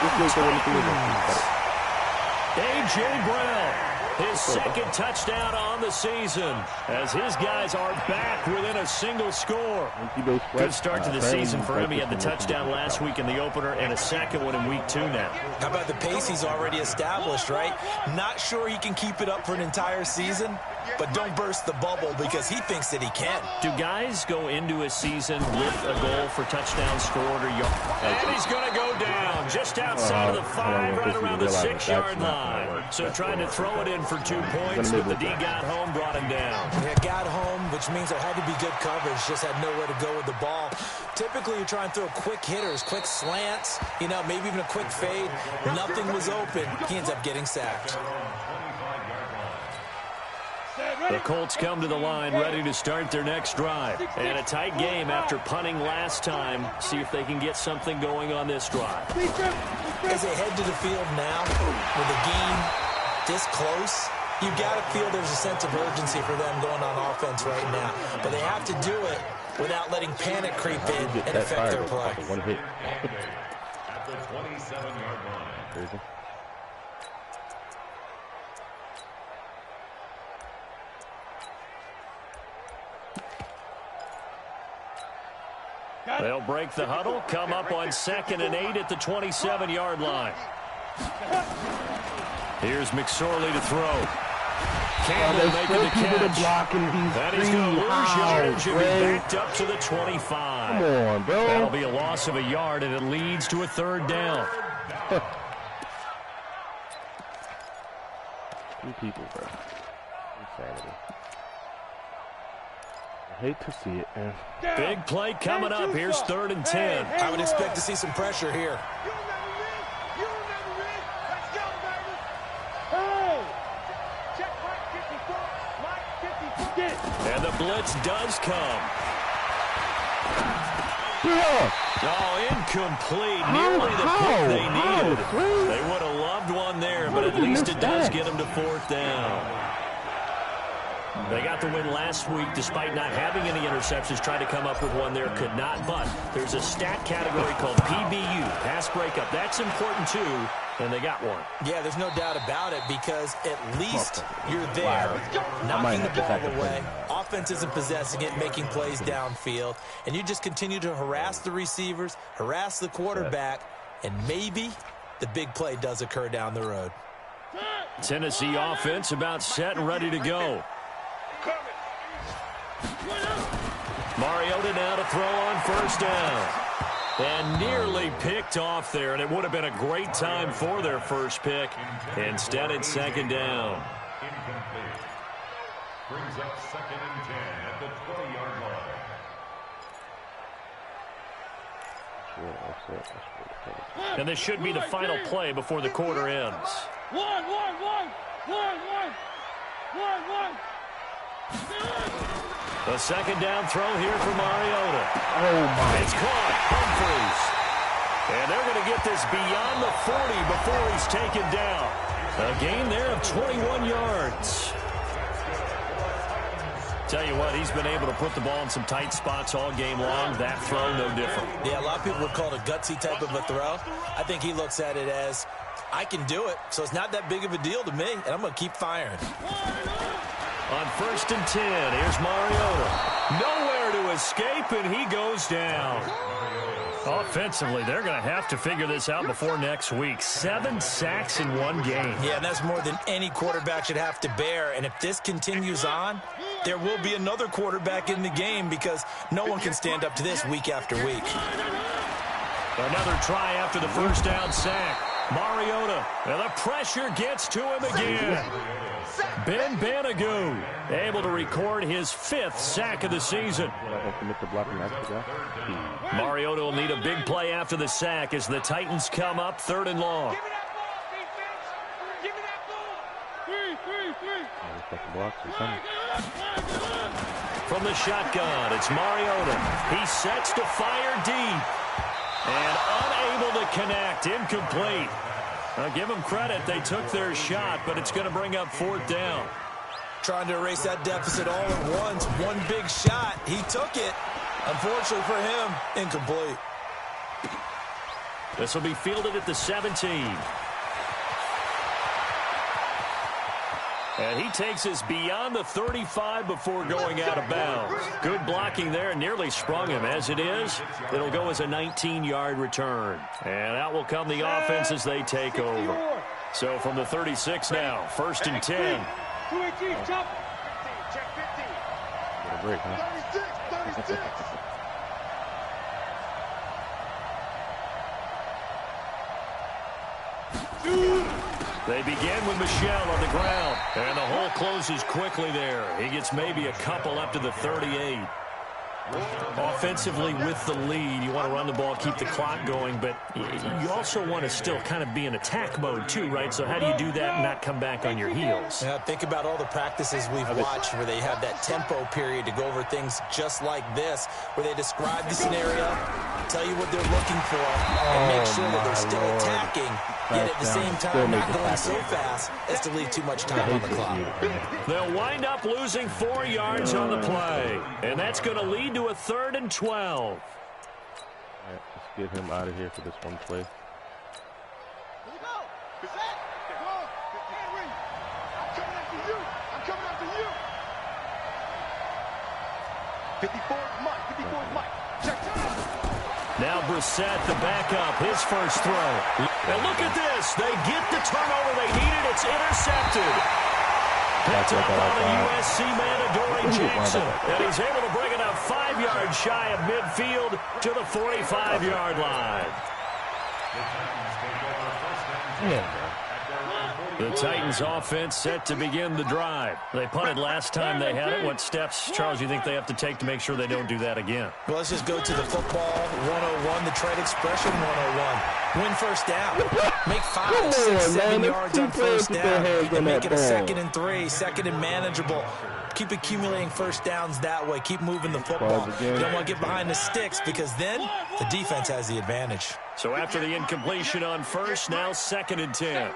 A.J. Brown. His second touchdown on the season as his guys are back within a single score. Good start to the season for him. He had the touchdown last week in the opener and a second one in week 2 now. How about the pace he's already established, right? Not sure he can keep it up for an entire season, but don't burst the bubble because he thinks that he can. Do guys go into a season with a goal for touchdown scored or yard? And he's going to go down just outside of the 5, right around the 6-yard line. So trying to throw it in for 2 points, but the D got home, brought him down. Yeah, got home, which means there had to be good coverage. Just had nowhere to go with the ball. Typically, you try and throw quick hitters, quick slants, you know, maybe even a quick fade. Nothing was open. He ends up getting sacked. The Colts come to the line ready to start their next drive. And a tight game after punting last time. See if they can get something going on this drive. As they head to the field now, with the game this close, you've got to feel there's a sense of urgency for them going on offense right now. But they have to do it without letting panic creep in and affect their play. One hit. At the 27-yard line. Crazy. They'll break the huddle, come up on 2nd and 8 at the 27-yard line. Here's McSorley to throw. Campbell making the catch. And he's going to lose yardage and be backed up to the 25. Come on, bro. That'll be a loss of a yard, and it leads to a 3rd down. 2 people, bro. Insanity. I hate to see it, man. Big play coming up. Here's 3rd and 10. I would expect to see some pressure here. And the blitz does come. Oh, incomplete. Nearly the pick they needed. They would have loved one there, but at least it does get them to 4th down. They got the win last week despite not having any interceptions. Tried to come up with one there, could not. But there's a stat category called PBU, pass breakup. That's important too, and they got one. Yeah, there's no doubt about it because at least you're there, knocking the ball away. Offense isn't possessing it, making plays downfield. And you just continue to harass the receivers, harass the quarterback, and maybe the big play does occur down the road. Tennessee offense about set and ready to go. Mariota now to throw on 1st down. And nearly picked off there, and it would have been a great time for their first pick. Instead, it's 2nd down. Incomplete. Brings up 2nd and 10 at the 20-yard line. And this should be the final play before the quarter ends. One. A second down throw here for Mariota. Oh, my. It's caught. Humphries. And they're going to get this beyond the 40 before he's taken down. A gain there of 21 yards. Tell you what, he's been able to put the ball in some tight spots all game long. That throw, no different. Yeah, a lot of people would call it a gutsy type of a throw. I think he looks at it as, I can do it, so it's not that big of a deal to me, and I'm going to keep firing. On 1st and 10, here's Mariota. Nowhere to escape, and he goes down. Offensively, they're going to have to figure this out before next week. 7 sacks in one game. Yeah, and that's more than any quarterback should have to bear. And if this continues on, there will be another quarterback in the game because no one can stand up to this week after week. Another try after the first down sack. Mariota, and the pressure gets to him again. Ben Banagoo able to record his 5th sack of the season. Mariota will need a big play after the sack as the Titans come up 3rd and long. Give me that ball. From the shotgun, it's Mariota. He sets to fire deep. And unable to connect, incomplete. I'll give them credit, they took their shot, but it's going to bring up 4th down. Trying to erase that deficit all at once. One big shot, he took it. Unfortunately for him, incomplete. This will be fielded at the 17. And he takes us beyond the 35 before going out of bounds. Good blocking there, nearly sprung him. As it is, it'll go as a 19-yard return. And out will come the offense as they take over. So from the 36 now, 1st and 10. 218, chop. 15, check 15. Break, huh? 36. They begin with Michel on the ground. And the hole closes quickly there. He gets maybe a couple up to the 38. Offensively with the lead, you want to run the ball, keep the clock going, but you also want to still kind of be in attack mode too, right? So how do you do that and not come back on your heels? Yeah, think about all the practices we've watched where they have that tempo period to go over things just like this, where they describe the scenario, tell you what they're looking for, and make sure that they're still attacking, yet at the same time not going so fast as to leave too much time on the clock. They'll wind up losing 4 yards on the play, and that's going to lead to a 3rd and 12. All right, let's get him out of here for this one play. Here we go. Cassette. Come on. Henry. I'm coming after you. 54's Mike. Check it out. Now Brissett, the backup, his first throw. And look at this. They get the turnover they needed. It's intercepted. Picked up on the USC man, Adoree Jackson. And he's able to bring it up 5 yards shy of midfield to the 45-yard line. The Titans offense set to begin the drive. They punted last time they had it. What steps, Charles, you think they have to take to make sure they don't do that again? Well, let's just go to the football 101, the trade expression 101. Win first down. Make 5, 6, 7 yards on first down. And make it a 2nd and 3, 2nd and manageable. Keep accumulating first downs that way. Keep moving the football. You don't want to get behind the sticks because then the defense has the advantage. So after the incompletion on first, now 2nd and 10.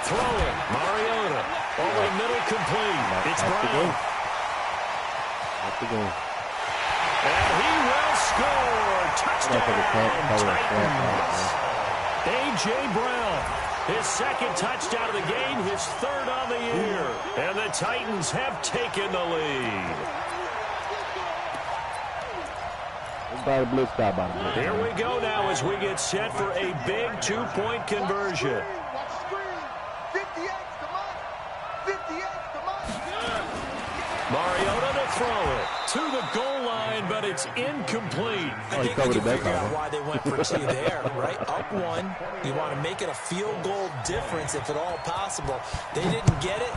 Throwing, Mariota, over the middle, complete. It's Brown. And he will score. Touchdown, Titans. A.J. Brown, his 2nd touchdown of the game, his 3rd on the year. And the Titans have taken the lead. Here we go now as we get set for a big 2-point conversion. Mariota to throw it to the goal line, but it's incomplete. I think we can figure out why they went for 2 there, right? Up 1, you want to make it a field goal difference if at all possible. They didn't get it.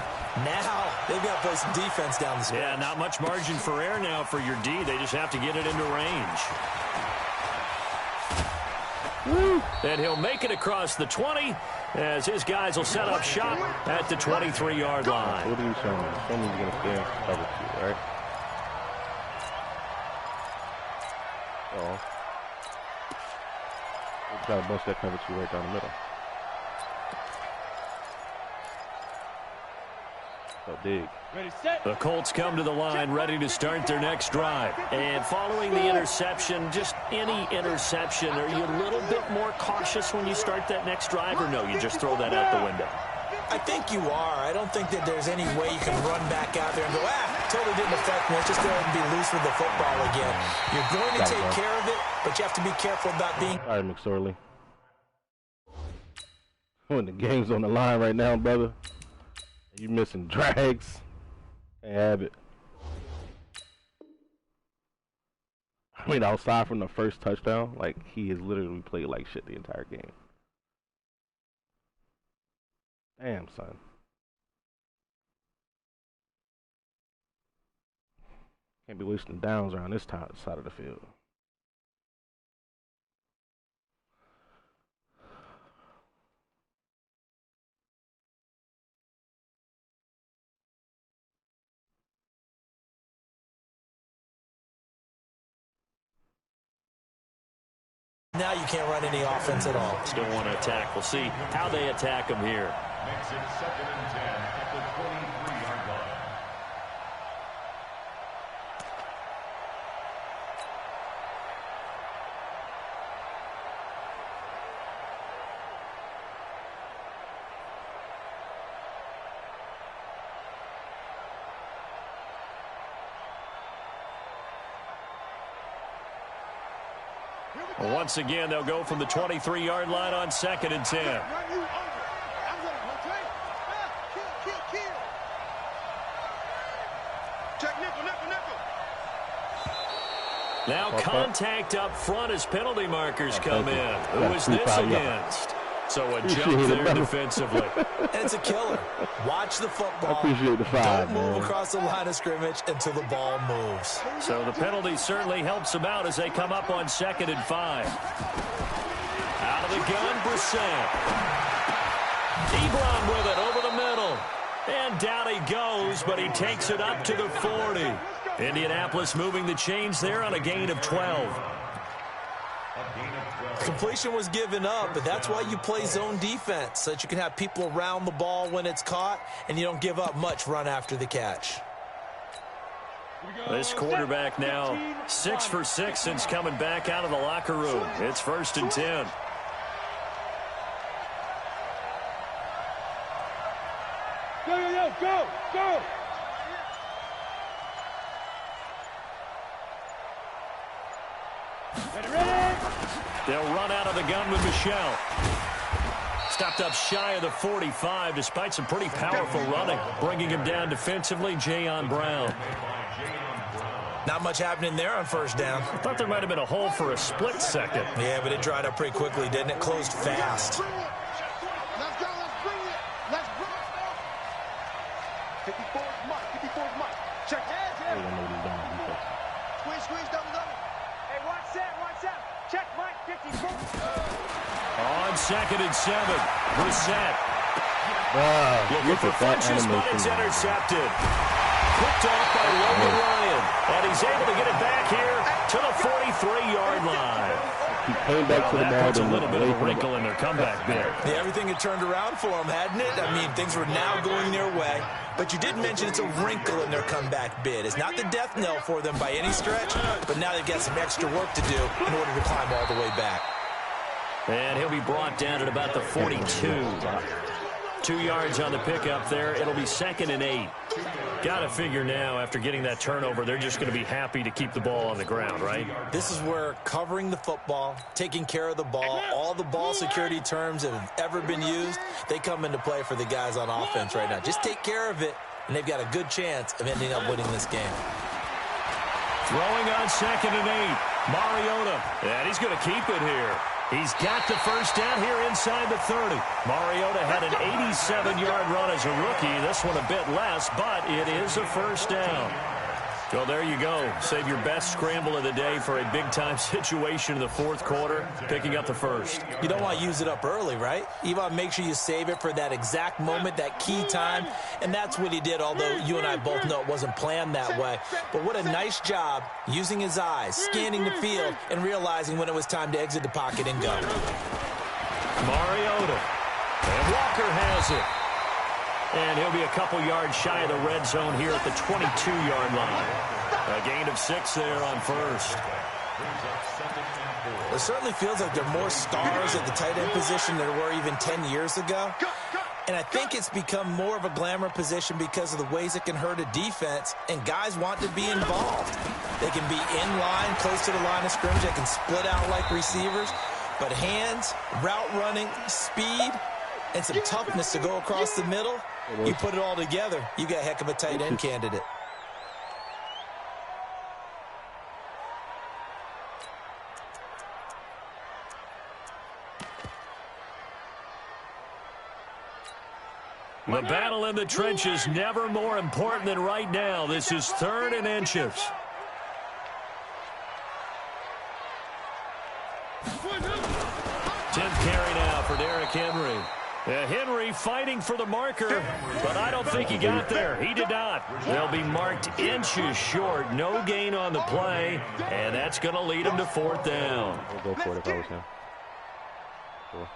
Now they've got to play some defense down the stretch. Yeah, not much margin for error now for your D. They just have to get it into range. And he'll make it across the 20 as his guys will set up shop at the 23-yard line. What are you showing me? Show me he's going to stay in cover 2, right? Oh. We got to bust that cover 2 right down the middle. So dig. The Colts come to the line ready to start their next drive. And following the interception, just any interception, are you a little bit more cautious when you start that next drive, or no, you just throw that out the window? I think you are. I don't think that there's any way you can run back out there and go, totally didn't affect me. Let's just go ahead and be loose with the football again. You're going to take care of it, but you have to be careful about being... All right, McSorley. When the game's on the line right now, brother, you missing drags. Can't have it. I mean, outside from the first touchdown, like, he has literally played like shit the entire game. Damn, son. Can't be wasting downs around this side of the field. Now you can't run any offense at all. Still want to attack. We'll see how they attack him here. Makes it 2nd and 10 at the 23-yard line. Well, once again, they'll go from the 23-yard line on 2nd and 10. Now contact up front as penalty markers come in. Who is this against? So a jump there defensively. And it's a killer. Watch the football. I appreciate the 5. Don't move across the line of scrimmage until the ball moves. So the penalty certainly helps them out as they come up on 2nd and 5. Out of the gun, Brissett. Ebron with it over the middle. And down he goes, but he takes it up to the 40. Indianapolis moving the chains there on a gain of 12. Completion was given up, but that's why you play zone defense, so that you can have people around the ball when it's caught, and you don't give up much run after the catch. This quarterback now 6 for 6 since coming back out of the locker room. It's 1st and 10. Go! Ready? They'll run out of the gun with Michelle. Stopped up shy of the 45 despite some pretty powerful running. Bringing him down defensively, Jayon Brown. Not much happening there on 1st down. I thought there might have been a hole for a split second. Yeah, but it dried up pretty quickly, didn't it? Closed fast. Let's go, let's bring it. Let's bring it. 54 is Mike. 54 is Mike. Check hands here. Squeeze, double. Hey, watch that. Check Mike, 54. On 2nd and 7, Brissett. Looking for punches, but it's intercepted. Picked off by Logan Ryan. And he's able to get it back here to the 43-yard line. He came back to the ball. Puts a little bit of a wrinkle in their comeback bid. Yeah, everything had turned around for them, hadn't it? I mean, things were now going their way. But you did mention it's a wrinkle in their comeback bid. It's not the death knell for them by any stretch, but now they've got some extra work to do in order to climb all the way back. And he'll be brought down at about the 42. 2 yards on the pickup there. It'll be 2nd and 8. Got to figure now, after getting that turnover, they're just going to be happy to keep the ball on the ground, right? This is where covering the football, taking care of the ball, all the ball security terms that have ever been used, they come into play for the guys on offense right now. Just take care of it, and they've got a good chance of ending up winning this game. Throwing on 2nd and 8. Mariota. And he's going to keep it here. He's got the 1st down here inside the 30. Mariota had an 87-yard run as a rookie. This one a bit less, but it is a 1st down. Well, there you go. Save your best scramble of the day for a big-time situation in the fourth quarter, picking up the first. You don't want to use it up early, right? You want to make sure you save it for that exact moment, that key time, and that's what he did, although you and I both know it wasn't planned that way. But what a nice job using his eyes, scanning the field, and realizing when it was time to exit the pocket and go. Mariota. And Walker has it. And he'll be a couple yards shy of the red zone here at the 22-yard line. A gain of 6 there on first. It certainly feels like there are more stars at the tight end position than there were even 10 years ago. And I think it's become more of a glamour position because of the ways it can hurt a defense, and guys want to be involved. They can be in line, close to the line of scrimmage. They can split out like receivers. But hands, route running, speed, and some toughness to go across the middle, you put it all together, you got a heck of a tight end candidate. The battle in the trenches never more important than right now. This is 3rd and inches. Tenth carry now for Derrick Henry. Henry fighting for the marker, but I don't think he got there. He did not. They'll be marked inches short. No gain on the play, and that's going to lead him to 4th down. I'll go for it if I was him. Sure.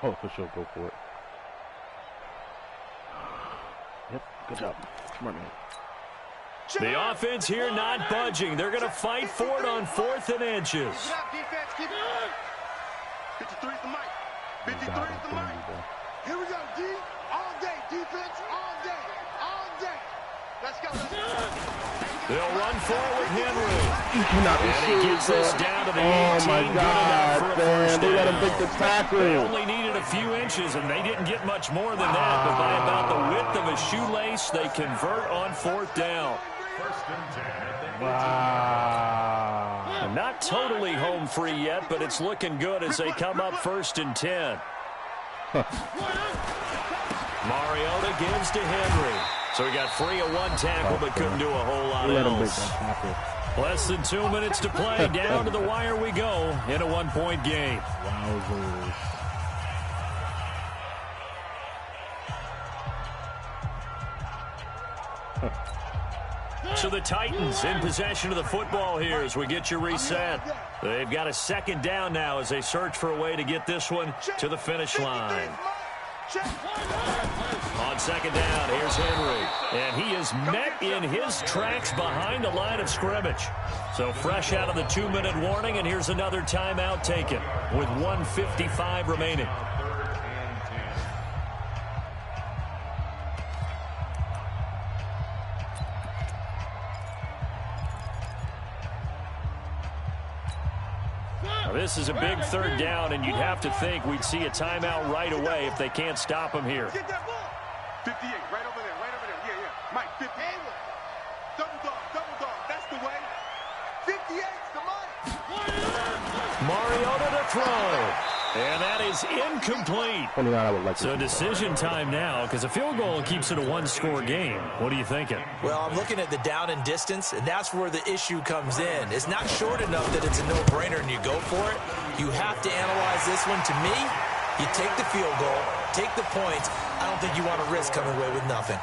Oh, for sure, go for it. Yep, good job. Smart man. The offense here not budging. They're going to fight for it on 4th and inches. 53's the mic. 53's the mic. Here we go, D. All day. Defense all day. All day. Let's go. They'll run forward with Henry. He cannot be and he gets this down to the 18. Oh, my God, man. They let him make the tackle. They only needed a few inches, and they didn't get much more than that. But by about the width of a shoelace, they convert on 4th down. Wow. And not totally home free yet, but it's looking good as they come up 1st and 10. Mariota gives to Henry. So he got free of one tackle, but couldn't do a whole lot else. Less than 2 minutes to play. Down to the wire we go in a 1-point game. Wowzers. So the Titans in possession of the football here as we get you reset. They've got a 2nd down now as they search for a way to get this one to the finish line. On 2nd down, here's Henry. And he is met in his tracks behind the line of scrimmage. So fresh out of the 2-minute warning, and here's another timeout taken with 1:55 remaining. This is a big 3rd down, and you'd have to think we'd see a timeout right away if they can't stop him here. 58, right over there, yeah. Mike, 58. Double dog, that's the way. 58's the Mike. Mariota to throw. And that is incomplete. So decision time now, because a field goal keeps it a 1-score game. What are you thinking? Well, I'm looking at the down and distance, and that's where the issue comes in. It's not short enough that it's a no-brainer and you go for it. You have to analyze this one. To me, you take the field goal, take the points. I don't think you want to risk coming away with nothing.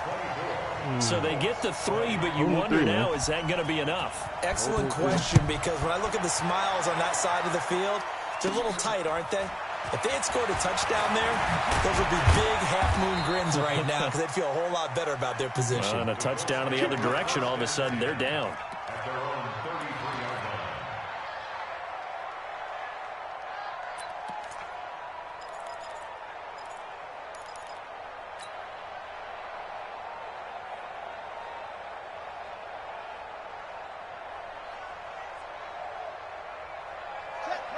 So they get the 3, but you wonder now, is that going to be enough? Excellent question, because when I look at the smiles on that side of the field, they're a little tight, aren't they? If they had scored a touchdown there, those would be big half-moon grins right now because they'd feel a whole lot better about their position. And a touchdown in the other direction, all of a sudden they're down.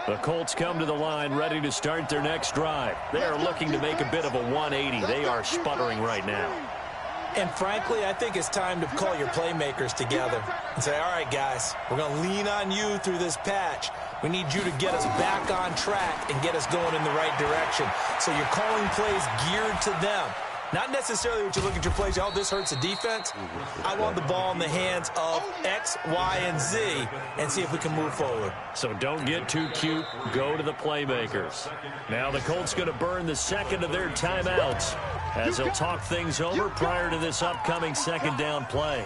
The Colts come to the line ready to start their next drive. They are looking to make a bit of a 180. They are sputtering right now. And frankly, I think it's time to call your playmakers together and say, all right, guys, we're going to lean on you through this patch. We need you to get us back on track and get us going in the right direction. So you're calling plays geared to them. Not necessarily what you look at your plays, oh, this hurts the defense. I want the ball in the hands of X, Y, and Z and see if we can move forward. So don't get too cute. Go to the playmakers. Now the Colts going to burn the second of their timeouts as they'll talk things over prior to this upcoming second down play.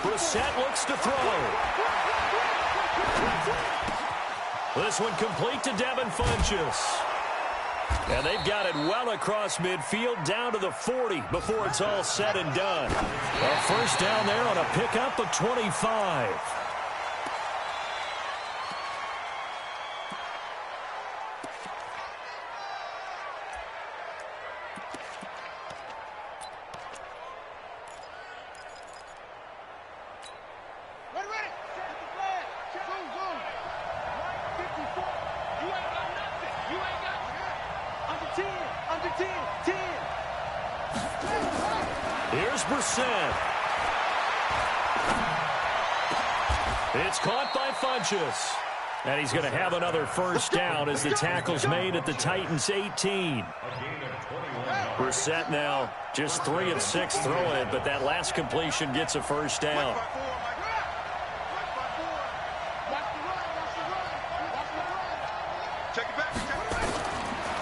Brissett looks to throw. This one complete to Devin Funchess. And they've got it well across midfield down to the 40 before it's all said and done. A first down there on a pickup of 25. Here's Brissett. It's caught by Funchess. And he's going to have another first down as the tackle's made at the Titans' 18. Brissett now just 3 of 6 throwing it, but that last completion gets a first down.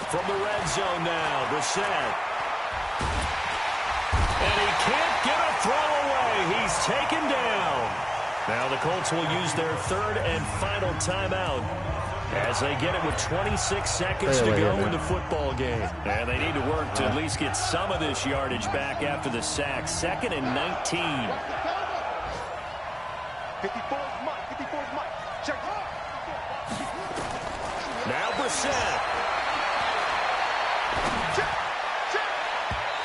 From the red zone now, Brissett. And he can't get a throw away. He's taken down. Now the Colts will use their third and final timeout as they get it with 26 seconds to go in the football game. And they need to work to at least get some of this yardage back after the sack. 2nd and 19. 54 is Mike. 54 is Mike. Check. Now Brissett.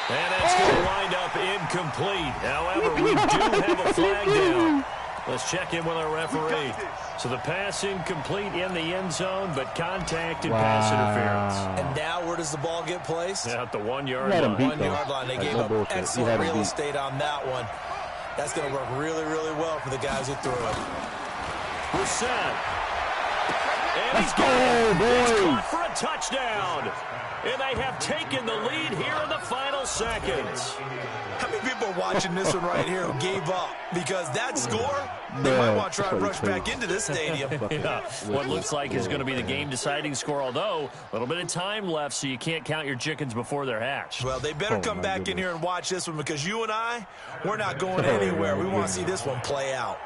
And that's going to wind up incomplete. However, we do have a flag down. Let's check in with our referee. So the pass incomplete in the end zone, but contact and pass interference. And now where does the ball get placed? At the 1 yard line. 1 yard line. They gave up excellent real estate on that one. That's going to work really, really well for the guys who threw it. Brissett. And he's got it. It's caught for a touchdown. And they have taken the lead here in the final seconds. How many people are watching this one right here who gave up? Because that score, they might want to try and rush back into this stadium. Yeah. What looks like is going to be the game-deciding score, although a little bit of time left, so you can't count your chickens before they're hatched. Well, they better come back in here and watch this one because you and I, we're not going anywhere. We want to see this one play out.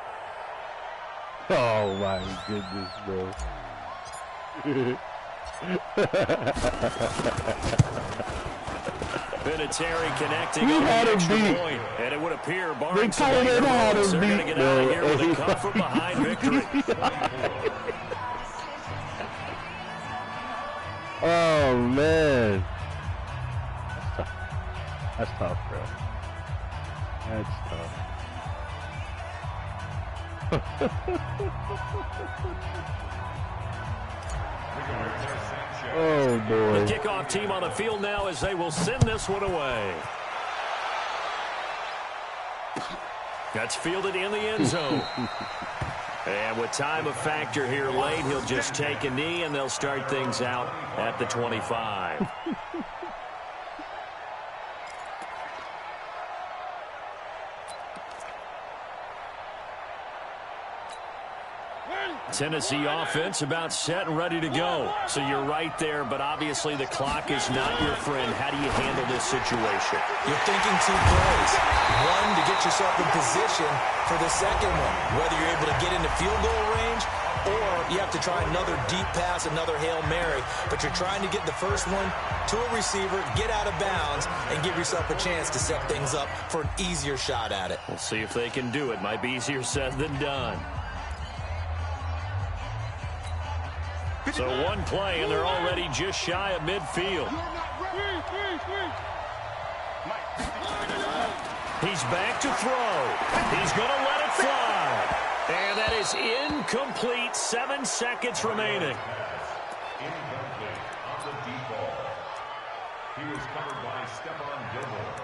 Oh, my goodness, bro. Vinatieri connecting on the extra point, and it would appear Barnes are going to get out of here with a come from behind victory. Oh man, that's tough, bro. That's tough. Oh, boy. The kickoff team on the field now as they will send this one away. That's fielded in the end zone. And with time a factor here late, he'll just take a knee, and they'll start things out at the 25. Tennessee offense about set and ready to go. So you're right there, but obviously the clock is not your friend. How do you handle this situation? You're thinking 2 plays. One, to get yourself in position for the second one, whether you're able to get into field goal range or you have to try another deep pass, another Hail Mary. But you're trying to get the first one to a receiver, get out of bounds, and give yourself a chance to set things up for an easier shot at it. We'll see if they can do it. Might be easier said than done. So one play, and they're already just shy of midfield. He's back to throw. He's going to let it fly. And that is incomplete. 7 seconds remaining. He was covered by Stephon Gilmore.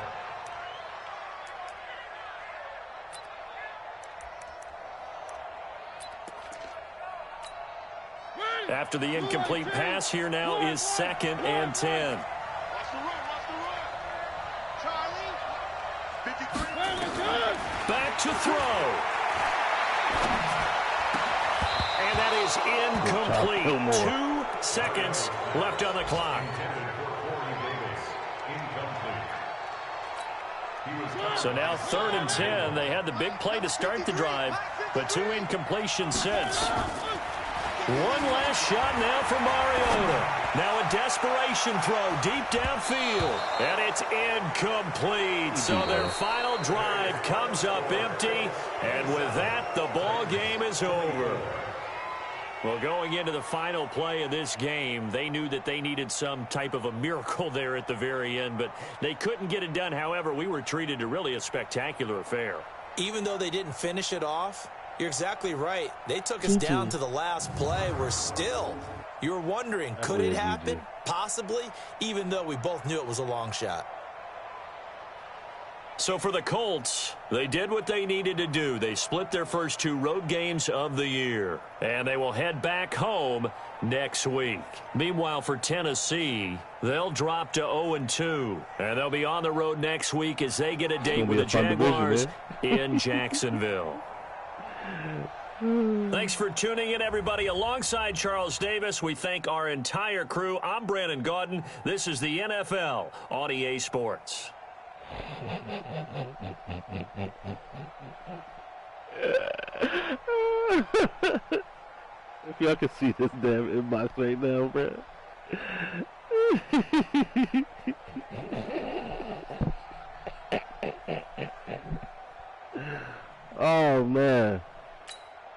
After the incomplete pass, here now is 2nd and 10. Watch the run, watch the run. Charlie. 53. Back to throw. And that is incomplete. 2 seconds left on the clock. So now 3rd and 10. They had the big play to start the drive, but 2 incompletions since. One last shot now for Mariota. Now a desperation throw deep downfield. And it's incomplete. So their final drive comes up empty. And with that, the ball game is over. Well, going into the final play of this game, they knew that they needed some type of a miracle there at the very end, but they couldn't get it done. However, we were treated to really a spectacular affair. Even though they didn't finish it off, you're exactly right. They took us down to the last play. We're still. You're wondering, could it happen? Possibly, even though we both knew it was a long shot. So for the Colts, they did what they needed to do. They split their first 2 road games of the year, and they will head back home next week. Meanwhile, for Tennessee, they'll drop to 0-2, and they'll be on the road next week as they get a date with the Jaguars in Jacksonville. Thanks for tuning in, everybody. Alongside Charles Davis, we thank our entire crew. I'm Brandon Gaudin. This is the NFL on EA Sports. If y'all can see this damn inbox right now, bro. Oh, man.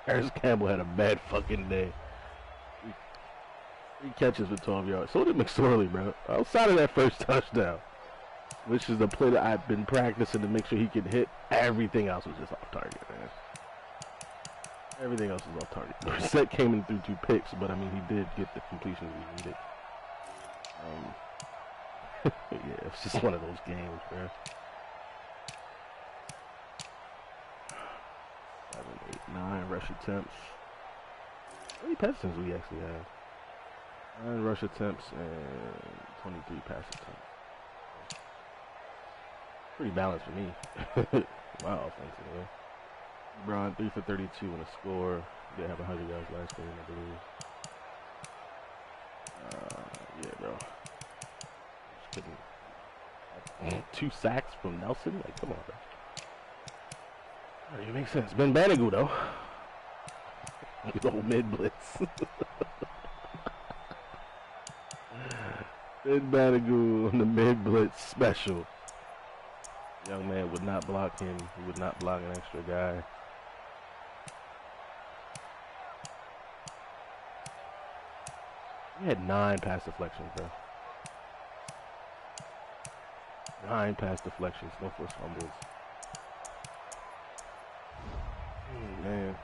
Harris Campbell had a bad fucking day. 3 catches for 12 yards. So did McSorley, bro. Outside of that first touchdown, which is the play that I've been practicing to make sure he can hit, everything else was just off target, man. Everything else was off target. Brissett came in through 2 picks, but I mean, he did get the completions we needed. Yeah, it's just one of those games, bro. 7, 8, 9 rush attempts. How many pass attempts do we actually have? 9 rush attempts and 23 pass attempts. Pretty balanced for me. My offense, anyway. LeBron 3 for 32 in a score. They have 100 yards last game, I believe. Yeah, bro. Just kidding. 2 sacks from Nelson? Like, come on, bro. It makes sense. Ben Banigou, though. Good old mid-blitz. Ben Banigou on the mid-blitz special. Young man would not block him. He would not block an extra guy. We had 9 pass deflections, bro. 9 pass deflections. No forced fumbles. Man.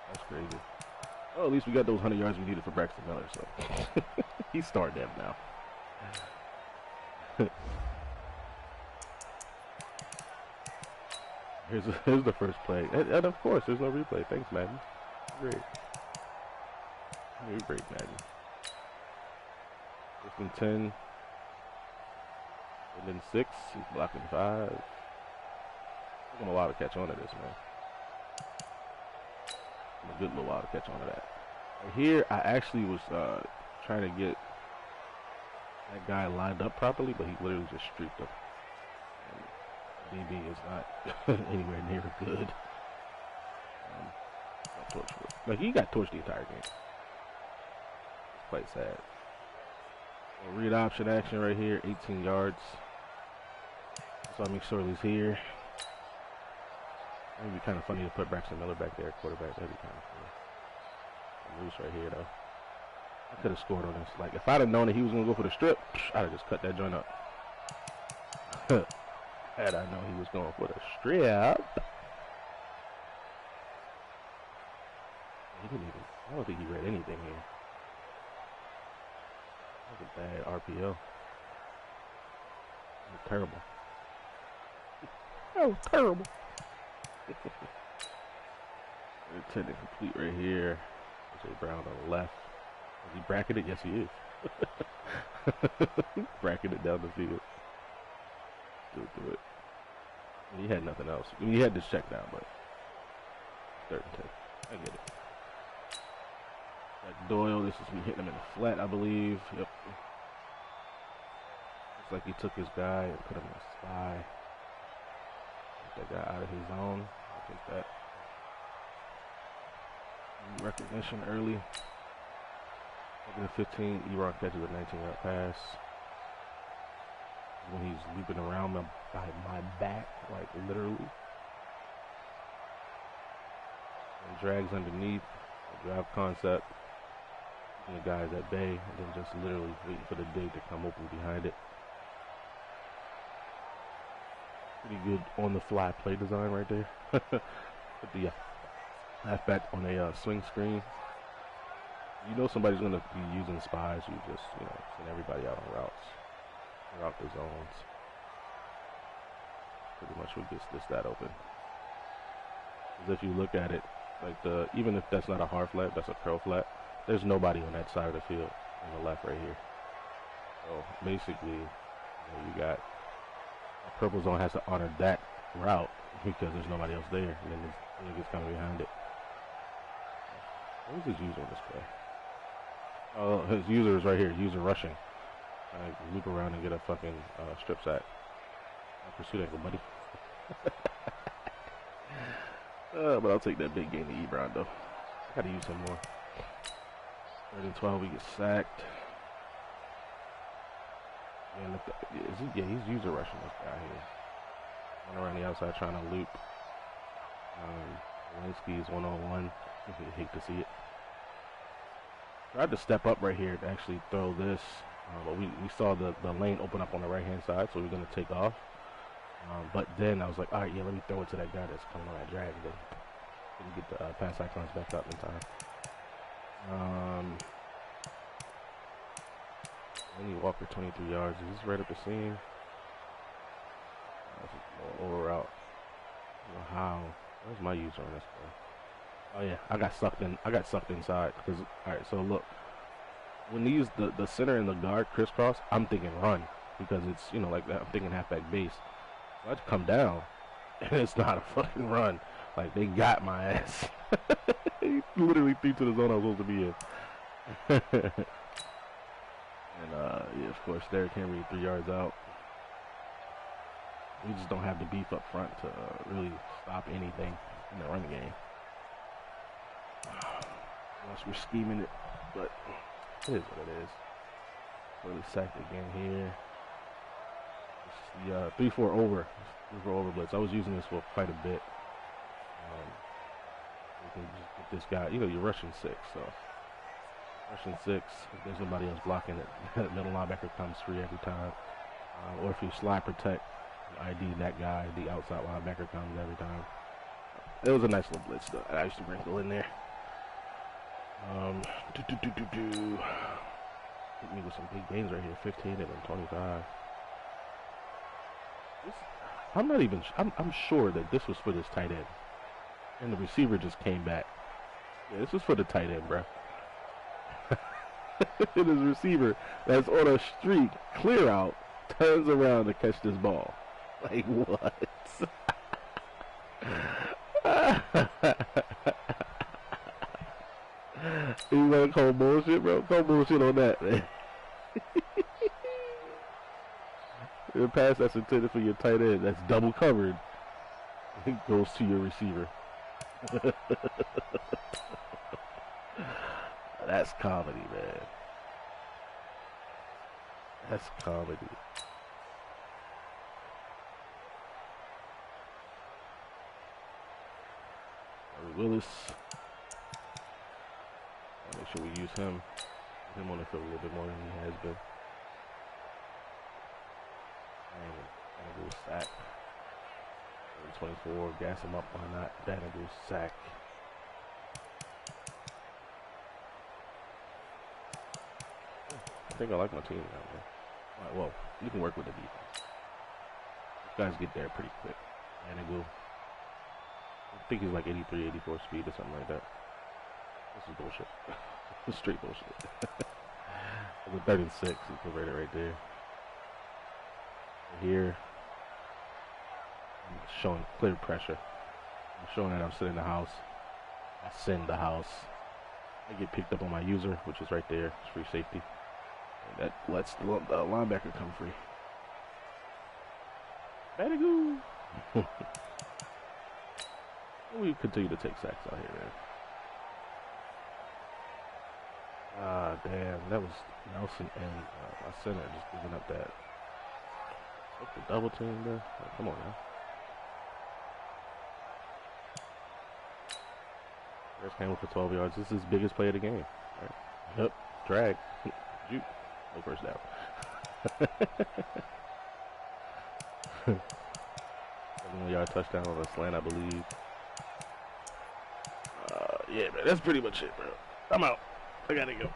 That's crazy. Oh, at least we got those 100 yards we needed for Braxton Miller, so. He's starting them now. Here's the first play. And of course, there's no replay. Thanks, Madden. Great. You're great, Madden. 1st and 10. And then 6. He's blocking 5. Took him a while to catch on to this, man. A good little while to catch on to that. Right here, I actually was trying to get that guy lined up properly, but he literally just streaked him. DB is not anywhere near good. Like, he got torched the entire game. It's quite sad. So read option action right here, 18 yards. So I make sure he's here. It'd be kind of funny to put Braxton Miller back there, quarterback. That'd be kind of funny. Loose right here, though. I could have scored on this. Like, if I'd have known that he was going to go for the strip, I'd have just cut that joint up. Had I known he was going for the strip. He didn't even, I don't think he read anything here. That was a bad RPO. Terrible. That was terrible. Intended complete right here. J. Brown on the left. Is he bracketed? Yes, he is. Bracketed down the field. Still do it. He had nothing else. I mean, he had this check down, but 3rd and 10. I get it. Like Doyle, this is me hitting him in the flat, I believe. Yep. Looks like he took his guy and put him in a spy. Get that guy out of his zone. I'll take that. Recognition early. Second and 15, Ebron catches a 19-yard pass. When he's looping around by my back, like literally. And drags underneath, grab concept. And the guys at bay, and then just literally waiting for the dig to come open behind it. Pretty good on-the-fly play design right there. With the halfback on a swing screen. You know somebody's going to be using spies. You just, send everybody out on routes. Route the zones. Pretty much what gets this that open. Because if you look at it, like even if that's not a hard flat, that's a curl flat, there's nobody on that side of the field on the left right here. So basically, you got purple zone has to honor that route because there's nobody else there, and then it gets kind of behind it. What is his user on this play? Oh, his user is right here. User rushing. I loop around and get a fucking strip sack. Pursuit ankle, buddy. But I'll take that big gain to Ebron though. I gotta use him more. 3rd and 12, we get sacked. Yeah, he's user rushing this guy here. Going around the outside trying to loop. Lewinsky's one-on-one. I hate to see it. Tried to step up right here to actually throw this. But we saw the lane open up on the right-hand side, so we're going to take off. But then I was like, all right, yeah, let me throw it to that guy that's coming on that drag. Then didn't get the pass icons back up in time. Lenny Walker, 23 yards. Is this right up the seam? Over route. I don't know how. Where's my user on this play? Oh yeah, I got sucked in. I got sucked inside because. All right, so look. When these the center and the guard crisscross, I'm thinking run because it's like that. I'm thinking halfback base. So I come down, and it's not a fucking run. Like they got my ass. He literally threw to the zone I was supposed to be in. And yeah, of course, Derrick Henry 3 yards out. We just don't have the beef up front to really stop anything in the run game. Unless we're scheming it, but it is what it is. Really sacked again here. It's the 3-4 over. 3-4 over blitz. I was using this for quite a bit. You can just get this guy. You're rushing 6, so rushing 6. If there's nobody else blocking it, that middle linebacker comes free every time. Or if you slide protect, you ID that guy, the outside linebacker comes every time. It was a nice little blitz though. I used to wrinkle in there. Hit me with some big gains right here. 15 and then 25. I'm not even. I'm sure that this was for this tight end, and the receiver just came back. Yeah, this was for the tight end, bro. And his receiver that's on a streak, clear out, turns around to catch this ball. Like what? You wanna call bullshit, bro? Call bullshit on that, man. The pass that's intended for your tight end, that's double covered, it goes to your receiver. That's comedy, man. That's comedy. Willis. Make sure we use him. Put him on the field a little bit more than he has been. And a sack. 24, gas him up on that. Vanderbilt sack. I think I like my team now, man. All right, well, you can work with the defense. Guys get there pretty quick. And they go. I think he's like 83, 84 speed or something like that. This is bullshit. Straight bullshit. With a 36, you can rate it right there. Here, I'm showing clear pressure. I'm showing that I'm sitting in the house. I send the house. I get picked up on my user, which is right there. It's free safety. And that lets the linebacker come free. Badagoo! We continue to take sacks out here, man. Ah, damn. That was Nelson and my center just giving up that. What's the double team there? Oh, come on now. First came for 12 yards. This is his biggest play of the game. Right. Yep. Drag. Shoot. No first down. 7-yard touchdown on a slant, I believe. Yeah, man. That's pretty much it, bro. I'm out. I gotta go.